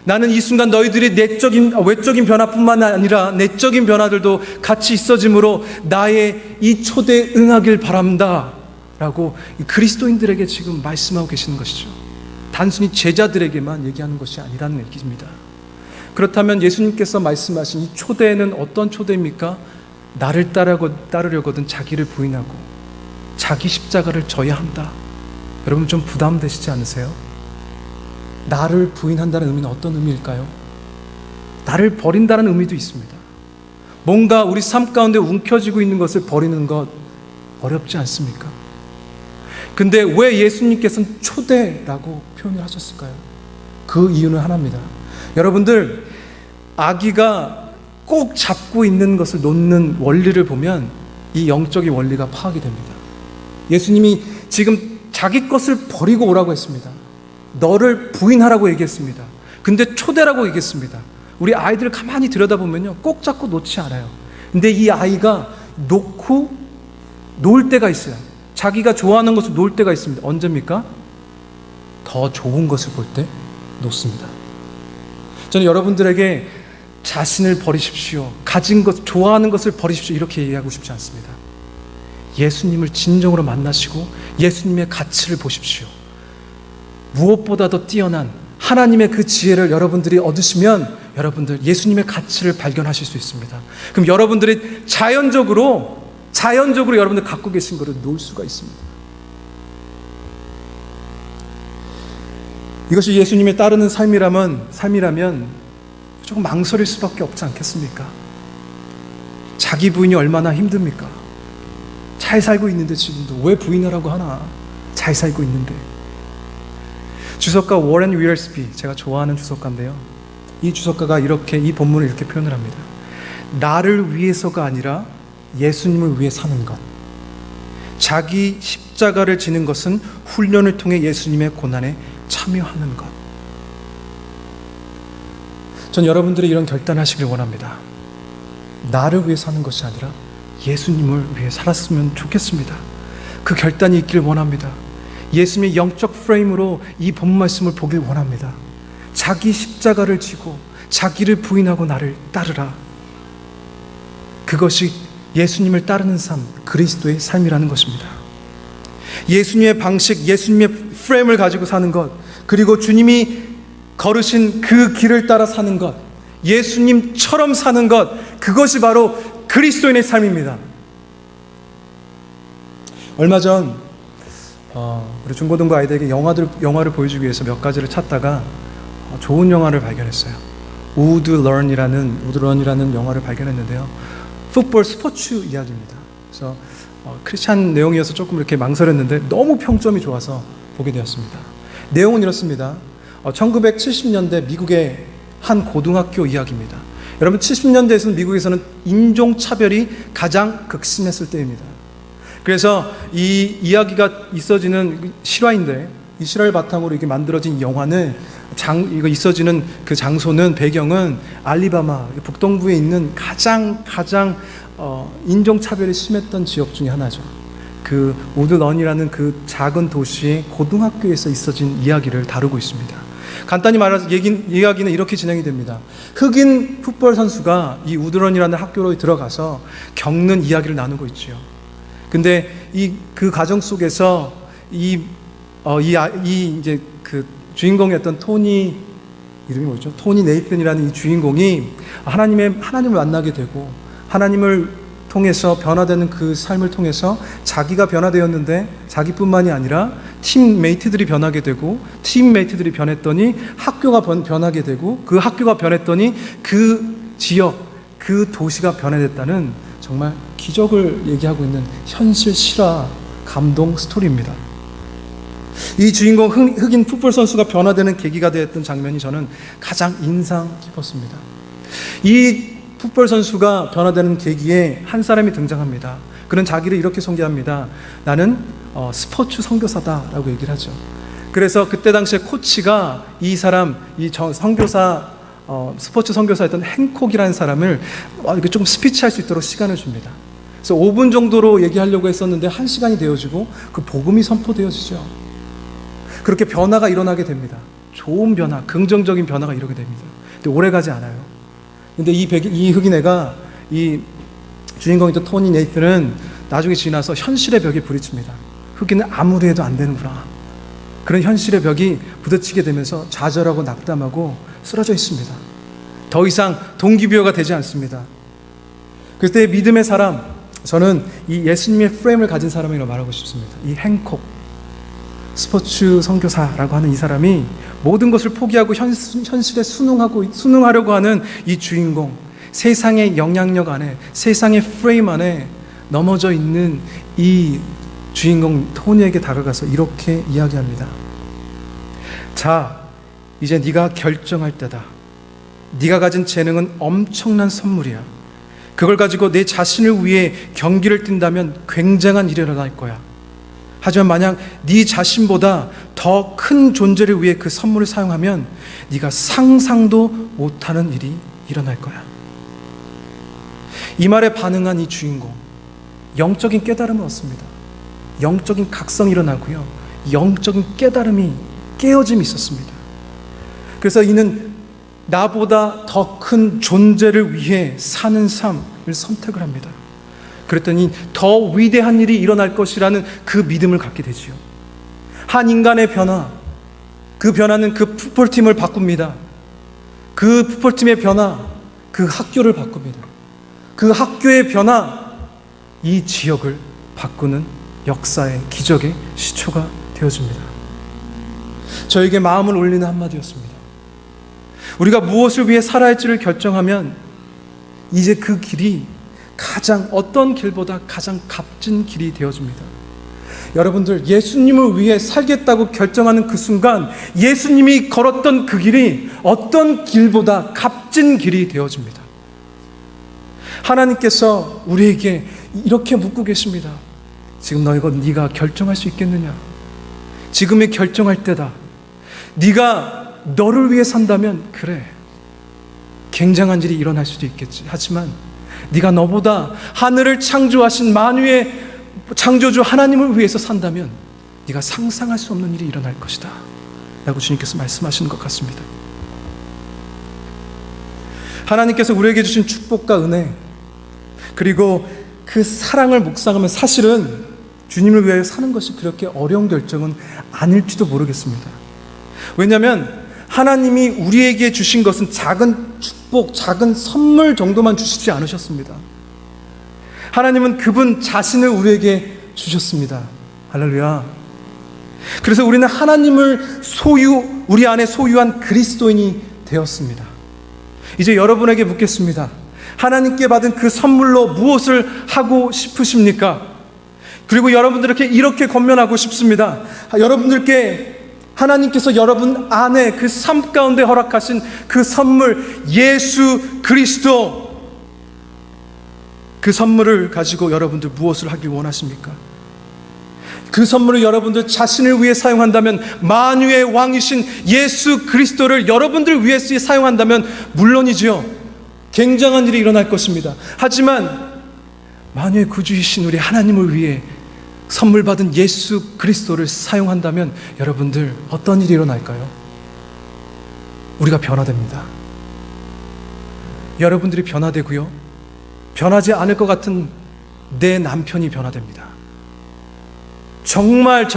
나는 이 순간 너희들이 외적인 변화뿐만 아니라 내적인 변화들도 같이 있어지므로 나의 이 초대에 응하길 바랍니다 라고 그리스도인들에게 지금 말씀하고 계시는 것이죠. 단순히 제자들에게만 얘기하는 것이 아니라는 얘기입니다. 그렇다면 예수님께서 말씀하신 이 초대는 어떤 초대입니까? 나를 따르려거든 자기를 부인하고 자기 십자가를 져야 한다. 여러분 좀 부담되시지 않으세요? 나를 부인한다는 의미는 어떤 의미일까요? 나를 버린다는 의미도 있습니다. 뭔가 우리 삶 가운데 움켜쥐고 있는 것을 버리는 것 어렵지 않습니까? 근데 왜 예수님께서는 초대라고 표현을 하셨을까요? 그 이유는 하나입니다. 여러분들, 아기가 꼭 잡고 있는 것을 놓는 원리를 보면 이 영적인 원리가 파악이 됩니다. 예수님이 지금 자기 것을 버리고 오라고 했습니다. 너를 부인하라고 얘기했습니다. 근데 초대라고 얘기했습니다. 우리 아이들을 가만히 들여다보면요, 꼭 잡고 놓지 않아요. 근데 이 아이가 놓고 놓을 때가 있어요. 자기가 좋아하는 것을 놓을 때가 있습니다. 언제입니까? 더 좋은 것을 볼 때 놓습니다. 저는 여러분들에게 자신을 버리십시오, 가진 것, 좋아하는 것을 버리십시오 이렇게 얘기하고 싶지 않습니다. 예수님을 진정으로 만나시고 예수님의 가치를 보십시오. 무엇보다 더 뛰어난 하나님의 그 지혜를 여러분들이 얻으시면 여러분들 예수님의 가치를 발견하실 수 있습니다. 그럼 여러분들이 자연적으로 여러분들 갖고 계신 것을 놓을 수가 있습니다. 이것이 예수님의 따르는 삶이라면 조금 망설일 수밖에 없지 않겠습니까? 자기 부인이 얼마나 힘듭니까? 잘 살고 있는데 지금도 왜 부인하라고 하나? 잘 살고 있는데. 주석가 워렌 위얼스비, 제가 좋아하는 주석가인데요, 이 주석가가 이 본문을 이렇게 표현을 합니다. 나를 위해서가 아니라 예수님을 위해 사는 것, 자기 십자가를 지는 것은 훈련을 통해 예수님의 고난에 참여하는 것. 전 여러분들이 이런 결단하시길 원합니다. 나를 위해 사는 것이 아니라 예수님을 위해 살았으면 좋겠습니다. 그 결단이 있길 원합니다. 예수님의 영적 프레임으로 이 본 말씀을 보길 원합니다. 자기 십자가를 지고 자기를 부인하고 나를 따르라. 그것이 예수님을 따르는 삶, 그리스도의 삶이라는 것입니다. 예수님의 방식, 예수님의 프레임을 가지고 사는 것, 그리고 주님이 걸으신 그 길을 따라 사는 것, 예수님처럼 사는 것, 그것이 바로 그리스도인의 삶입니다. 얼마 전 우리 중고등부 아이들에게 영화를 보여주기 위해서 몇 가지를 찾다가 좋은 영화를 발견했어요. 우드런이라는 영화를 발견했는데요. 풋볼 스포츠 이야기입니다. 그래서 크리스찬 내용이어서 조금 이렇게 망설였는데 너무 평점이 좋아서 보게 되었습니다. 내용은 이렇습니다. 1970년대 미국의 한 고등학교 이야기입니다. 여러분, 70년대에서는 미국에서는 인종차별이 가장 극심했을 때입니다. 그래서 이 이야기가 있어지는 실화인데, 이 실화를 바탕으로 이렇게 만들어진 영화는 이거 있어지는 그 장소는, 배경은 알리바마 북동부에 있는 가장 인종차별이 심했던 지역 중에 하나죠. 그 우드런이라는 그 작은 도시의 고등학교에서 있어진 이야기를 다루고 있습니다. 간단히 말해서 이야기는 이렇게 진행이 됩니다. 흑인 풋볼 선수가 이 우드런이라는 학교로 들어가서 겪는 이야기를 나누고 있죠. 근데 그 과정 속에서 이제 그 주인공이었던 이름이 뭐죠? 토니 네이슨이라는 이 주인공이 하나님을 만나게 되고, 하나님을 통해서 변화되는 그 삶을 통해서 자기가 변화되었는데, 자기뿐만이 아니라 팀메이트들이 변하게 되고, 팀메이트들이 변했더니 학교가 변하게 되고, 그 학교가 변했더니 그 지역, 그 도시가 변화됐다는 정말 기적을 얘기하고 있는 현실 실화 감동 스토리입니다. 이 주인공 흑인 풋볼 선수가 변화되는 계기가 되었던 장면이 저는 가장 인상 깊었습니다. 이 풋볼 선수가 변화되는 계기에 한 사람이 등장합니다. 그는 자기를 이렇게 소개합니다. 나는 스포츠 선교사다라고 얘기를 하죠. 그래서 그때 당시에 코치가 이 선교사, 스포츠 선교사였던 행콕이라는 사람을 이렇게 조금 스피치할 수 있도록 시간을 줍니다. 그래서 5분 정도로 얘기하려고 했었는데 1시간이 되어지고 그 복음이 선포되어지죠. 그렇게 변화가 일어나게 됩니다. 좋은 변화, 긍정적인 변화가 이루게 됩니다. 근데 오래가지 않아요. 근데 이 흑인 애가, 이 주인공이던 토니 네이슨은 나중에 지나서 현실의 벽에 부딪힙니다. 흑인은 아무리 해도 안 되는구나. 그런 현실의 벽이 부딪히게 되면서 좌절하고 낙담하고 쓰러져 있습니다. 더 이상 동기부여가 되지 않습니다. 그때 믿음의 사람, 저는 이 예수님의 프레임을 가진 사람이라고 말하고 싶습니다. 이 행콕, 스포츠 선교사라고 하는 이 사람이 모든 것을 포기하고 현실에 순응하려고 하는 이 주인공, 세상의 영향력 안에, 세상의 프레임 안에 넘어져 있는 이 주인공 토니에게 다가가서 이렇게 이야기합니다. 자, 이제 네가 결정할 때다. 네가 가진 재능은 엄청난 선물이야. 그걸 가지고 내 자신을 위해 경기를 뛴다면 굉장한 일이 일어날 거야. 하지만 만약 네 자신보다 더 큰 존재를 위해 그 선물을 사용하면 네가 상상도 못하는 일이 일어날 거야. 이 말에 반응한 이 주인공, 영적인 깨달음을 얻습니다. 영적인 각성이 일어나고요, 영적인 깨어짐이 있었습니다. 그래서 이는 나보다 더 큰 존재를 위해 사는 삶을 선택을 합니다. 그랬더니 더 위대한 일이 일어날 것이라는 그 믿음을 갖게 되지요. 한 인간의 변화, 그 변화는 그 풋볼팀을 바꿉니다. 그 풋볼팀의 변화, 그 학교를 바꿉니다. 그 학교의 변화, 이 지역을 바꾸는 역사의 기적의 시초가 되어집니다. 저에게 마음을 울리는 한마디였습니다. 우리가 무엇을 위해 살아야 할지를 결정하면 이제 그 길이 어떤 길보다 가장 값진 길이 되어집니다. 여러분들, 예수님을 위해 살겠다고 결정하는 그 순간 예수님이 걸었던 그 길이 어떤 길보다 값진 길이 되어집니다. 하나님께서 우리에게 이렇게 묻고 계십니다. 지금 네가 결정할 수 있겠느냐? 지금이 결정할 때다. 네가 너를 위해 산다면 그래. 굉장한 일이 일어날 수도 있겠지. 하지만 네가 너보다 하늘을 창조하신 만유의 창조주 하나님을 위해서 산다면 네가 상상할 수 없는 일이 일어날 것이다 라고 주님께서 말씀하시는 것 같습니다. 하나님께서 우리에게 주신 축복과 은혜, 그리고 그 사랑을 묵상하면 사실은 주님을 위하여 사는 것이 그렇게 어려운 결정은 아닐지도 모르겠습니다. 왜냐하면 하나님이 우리에게 주신 것은 작은 축복, 작은 선물 정도만 주시지 않으셨습니다. 하나님은 그분 자신을 우리에게 주셨습니다. 할렐루야. 그래서 우리는 하나님을 우리 안에 소유한 그리스도인이 되었습니다. 이제 여러분에게 묻겠습니다. 하나님께 받은 그 선물로 무엇을 하고 싶으십니까? 그리고 여러분들에게 이렇게 권면하고 싶습니다. 여러분들께 하나님께서 여러분 안에 그 삶 가운데 허락하신 그 선물, 예수 그리스도, 그 선물을 가지고 여러분들 무엇을 하길 원하십니까? 그 선물을 여러분들 자신을 위해 사용한다면, 만유의 왕이신 예수 그리스도를 여러분들 위해 사용한다면 물론이지요, 굉장한 일이 일어날 것입니다. 하지만 만유의 구주이신 우리 하나님을 위해 선물 받은 예수 그리스도를 사용한다면 여러분들 어떤 일이 일어날까요? 우리가 변화됩니다. 여러분들이 변화되고요, 변하지 않을 것 같은 내 남편이 변화됩니다. 정말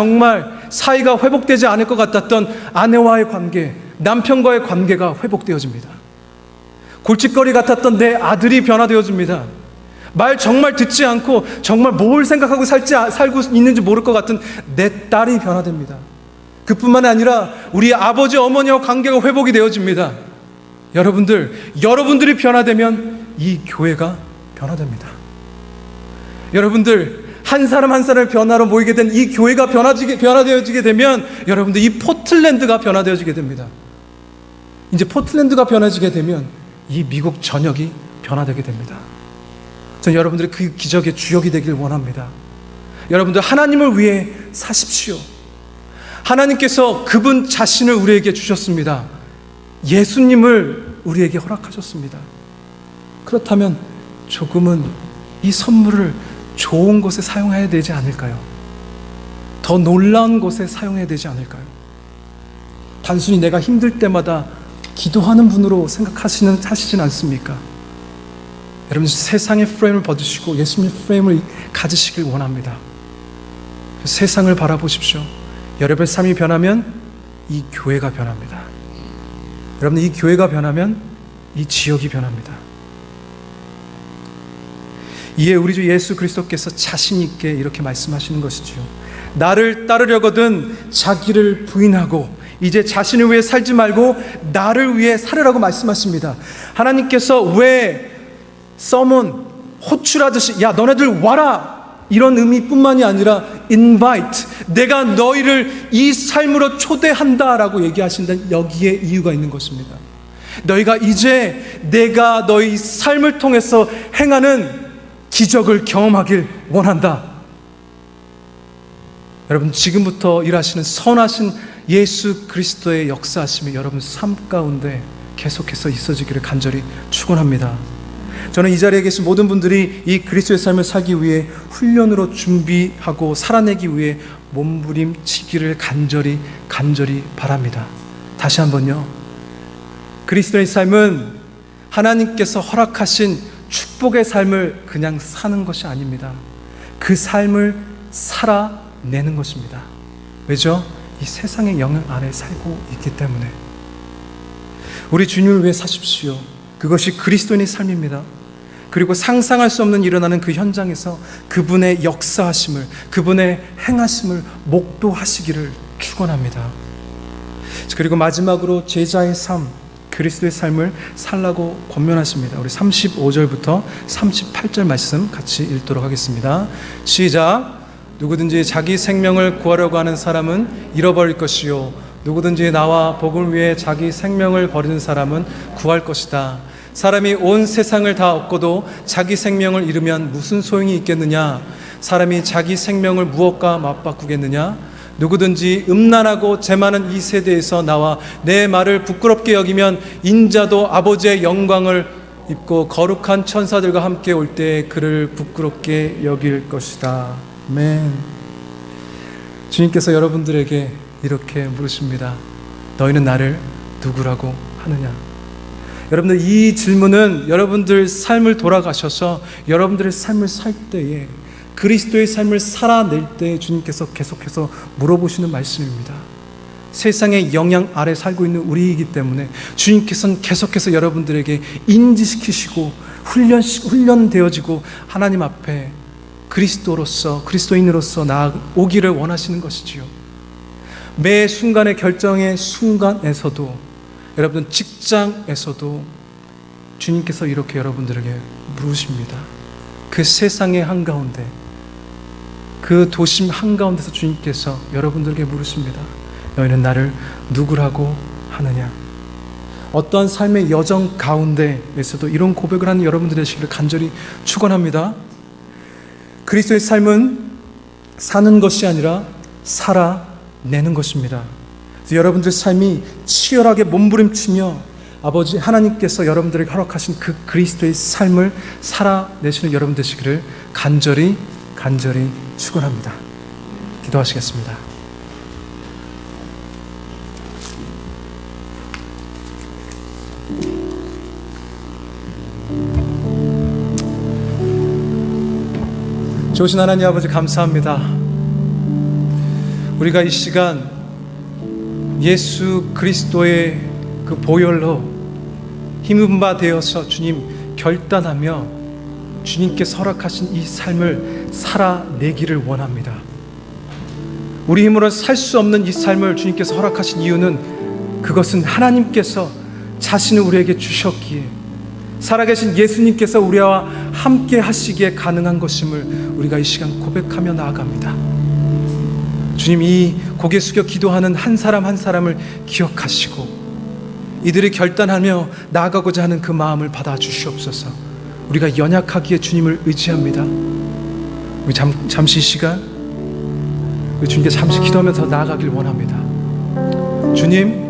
사이가 회복되지 않을 것 같았던 아내와의 관계, 남편과의 관계가 회복되어집니다. 골칫거리 같았던 내 아들이 변화되어집니다. 말 정말 듣지 않고 정말 뭘 생각하고 살고 있는지 모를 것 같은 내 딸이 변화됩니다. 그뿐만 아니라 우리 아버지 어머니와 관계가 회복이 되어집니다. 여러분들이 변화되면 이 교회가 변화됩니다. 여러분들 한 사람 한 사람의 변화로 모이게 된 이 교회가 변화되어지게 되면 여러분들 이 포틀랜드가 변화되어지게 됩니다. 이제 포틀랜드가 변화지게 되면 이 미국 전역이 변화되게 됩니다. 저는 여러분들이 그 기적의 주역이 되길 원합니다. 여러분들 하나님을 위해 사십시오. 하나님께서 그분 자신을 우리에게 주셨습니다. 예수님을 우리에게 허락하셨습니다. 그렇다면 조금은 이 선물을 좋은 곳에 사용해야 되지 않을까요? 더 놀라운 곳에 사용해야 되지 않을까요? 단순히 내가 힘들 때마다 기도하는 분으로 하시진 않습니까? 여러분 세상의 프레임을 벗으시고 예수님의 프레임을 가지시길 원합니다. 세상을 바라보십시오. 여러분의 삶이 변하면 이 교회가 변합니다. 여러분 이 교회가 변하면 이 지역이 변합니다. 이에 우리 주 예수 그리스도께서 자신 있게 이렇게 말씀하시는 것이지요. 나를 따르려거든 자기를 부인하고 이제 자신을 위해 살지 말고 나를 위해 살으라고 말씀하십니다. 하나님께서 왜 서몬, 호출하듯이 야 너네들 와라 이런 의미뿐만이 아니라 invite, 내가 너희를 이 삶으로 초대한다라고 얘기하신다는 여기에 이유가 있는 것입니다. 너희가 이제 내가 너희 삶을 통해서 행하는 기적을 경험하길 원한다. 여러분 지금부터 일하시는 선하신 예수 그리스도의 역사하심이 여러분 삶 가운데 계속해서 있어지기를 간절히 축원합니다. 저는 이 자리에 계신 모든 분들이 이 그리스도의 삶을 살기 위해 훈련으로 준비하고 살아내기 위해 몸부림치기를 간절히 바랍니다. 다시 한번요, 그리스도의 삶은 하나님께서 허락하신 축복의 삶을 그냥 사는 것이 아닙니다. 그 삶을 살아내는 것입니다. 왜죠? 이 세상의 영향 아래 살고 있기 때문에. 우리 주님을 위해 사십시오. 그것이 그리스도인의 삶입니다. 그리고 상상할 수 없는 일어나는 그 현장에서 그분의 역사하심을, 그분의 행하심을 목도하시기를 축원합니다. 그리고 마지막으로 제자의 삶, 그리스도의 삶을 살라고 권면하십니다. 우리 35절부터 38절 말씀 같이 읽도록 하겠습니다. 시작. 누구든지 자기 생명을 구하려고 하는 사람은 잃어버릴 것이요 누구든지 나와 복음을 위해 자기 생명을 버리는 사람은 구할 것이다. 사람이 온 세상을 다 얻고도 자기 생명을 잃으면 무슨 소용이 있겠느냐? 사람이 자기 생명을 무엇과 맞바꾸겠느냐? 누구든지 음란하고 죄 많은 이 세대에서 나와 내 말을 부끄럽게 여기면 인자도 아버지의 영광을 입고 거룩한 천사들과 함께 올 때 그를 부끄럽게 여길 것이다. 아멘. 주님께서 여러분들에게 이렇게 물으십니다. 너희는 나를 누구라고 하느냐? 여러분들, 이 질문은 여러분들 삶을 돌아가셔서 여러분들의 삶을 살 때에, 그리스도의 삶을 살아낼 때 주님께서 계속해서 물어보시는 말씀입니다. 세상의 영향 아래 살고 있는 우리이기 때문에 주님께서는 계속해서 여러분들에게 인지시키시고 훈련되어지고 하나님 앞에 그리스도인으로서 나아오기를 원하시는 것이지요. 매 순간의 결정의 순간에서도, 여러분 직장에서도 주님께서 이렇게 여러분들에게 물으십니다. 그 세상의 한가운데, 그 도심 한가운데서 주님께서 여러분들에게 물으십니다. 너희는 나를 누구라고 하느냐? 어떠한 삶의 여정 가운데에서도 이런 고백을 하는 여러분들의 되시기를 간절히 축원합니다. 그리스도의 삶은 사는 것이 아니라 살아내는 것입니다. 그래서 여러분들의 삶이 치열하게 몸부림치며 아버지 하나님께서 여러분들에게 허락하신 그 그리스도의 삶을 살아내시는 여러분 되시기를 간절히 축원합니다. 기도하시겠습니다. 좋으신 하나님 아버지, 감사합니다. 우리가 이 시간 예수 그리스도의 그 보혈로 힘은 바 되어서 주님 결단하며 주님께서 허락하신 이 삶을 살아내기를 원합니다. 우리 힘으로 살 수 없는 이 삶을 주님께서 허락하신 이유는 그것은 하나님께서 자신을 우리에게 주셨기에, 살아계신 예수님께서 우리와 함께 하시기에 가능한 것임을 우리가 이 시간 고백하며 나아갑니다. 주님, 이 고개 숙여 기도하는 한 사람 한 사람을 기억하시고 이들이 결단하며 나아가고자 하는 그 마음을 받아주시옵소서. 우리가 연약하기에 주님을 의지합니다. 우리 잠시 시간 우리 주님께 잠시 기도하면서 나아가길 원합니다. 주님,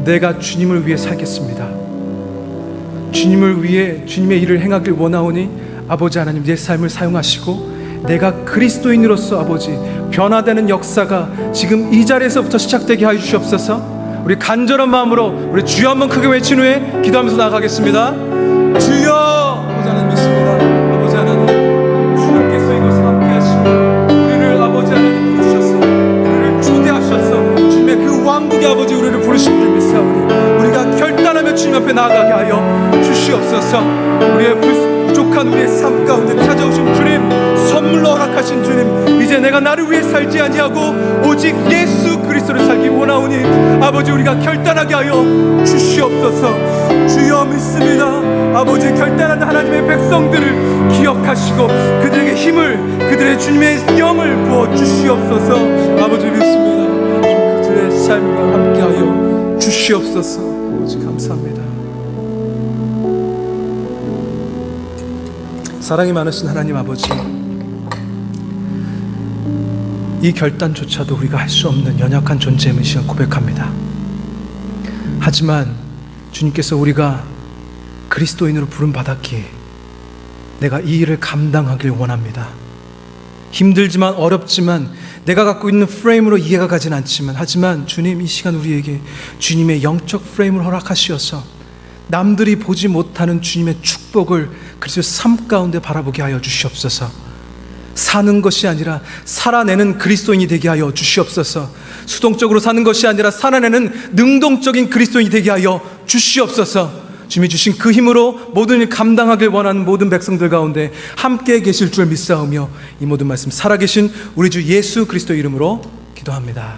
내가 주님을 위해 살겠습니다. 주님을 위해 주님의 일을 행하길 원하오니 아버지 하나님, 내 삶을 사용하시고 내가 그리스도인으로서 아버지 변화되는 역사가 지금 이 자리에서부터 시작되게 하여 주시옵소서. 우리 간절한 마음으로 우리 주여 한번 크게 외친 후에 기도하면서 나아가겠습니다. 주여! 아버지 하나님 믿습니다. 아버지 하나님, 주님께서 이곳에 함께 하시고 우리를 아버지 하나님 부르셔서 우리를 초대하셔서 주님의 그 왕국의 아버지 우리를 부르신 줄 믿사오니 우리가 결단하며 주님 앞에 나아가게 하여 주시옵소서. 우리의 부족한 우리의 삶 가운데 찾아오신 주님, 선물로 허락하신 주님, 이제 내가 나를 위해 살지 아니하고 오직 예수 그리스도를 살기 원하오니 아버지 우리가 결단하게 하여 주시옵소서. 주여 믿습니다. 아버지, 결단하는 하나님의 백성들을 기억하시고 그들에게 힘을, 그들의 주님의 영을 부어 주시옵소서. 아버지 믿습니다. 그들의 삶과 함께하여 주시옵소서. 아버지 감사합니다. 사랑이 많으신 하나님 아버지, 이 결단조차도 우리가 할 수 없는 연약한 존재임을 시간 고백합니다. 하지만 주님께서 우리가 그리스도인으로 부름받았기에 내가 이 일을 감당하길 원합니다. 힘들지만 어렵지만 내가 갖고 있는 프레임으로 이해가 가진 않지만, 하지만 주님, 이 시간 우리에게 주님의 영적 프레임을 허락하시어서 남들이 보지 못하는 주님의 축복을 그리스도의 삶 가운데 바라보게 하여 주시옵소서. 사는 것이 아니라 살아내는 그리스도인이 되게 하여 주시옵소서. 수동적으로 사는 것이 아니라 살아내는 능동적인 그리스도인이 되게 하여 주시옵소서. 주님이 주신 그 힘으로 모든 일 감당하길 원하는 모든 백성들 가운데 함께 계실 줄 믿사오며 이 모든 말씀 살아계신 우리 주 예수 그리스도 이름으로 기도합니다.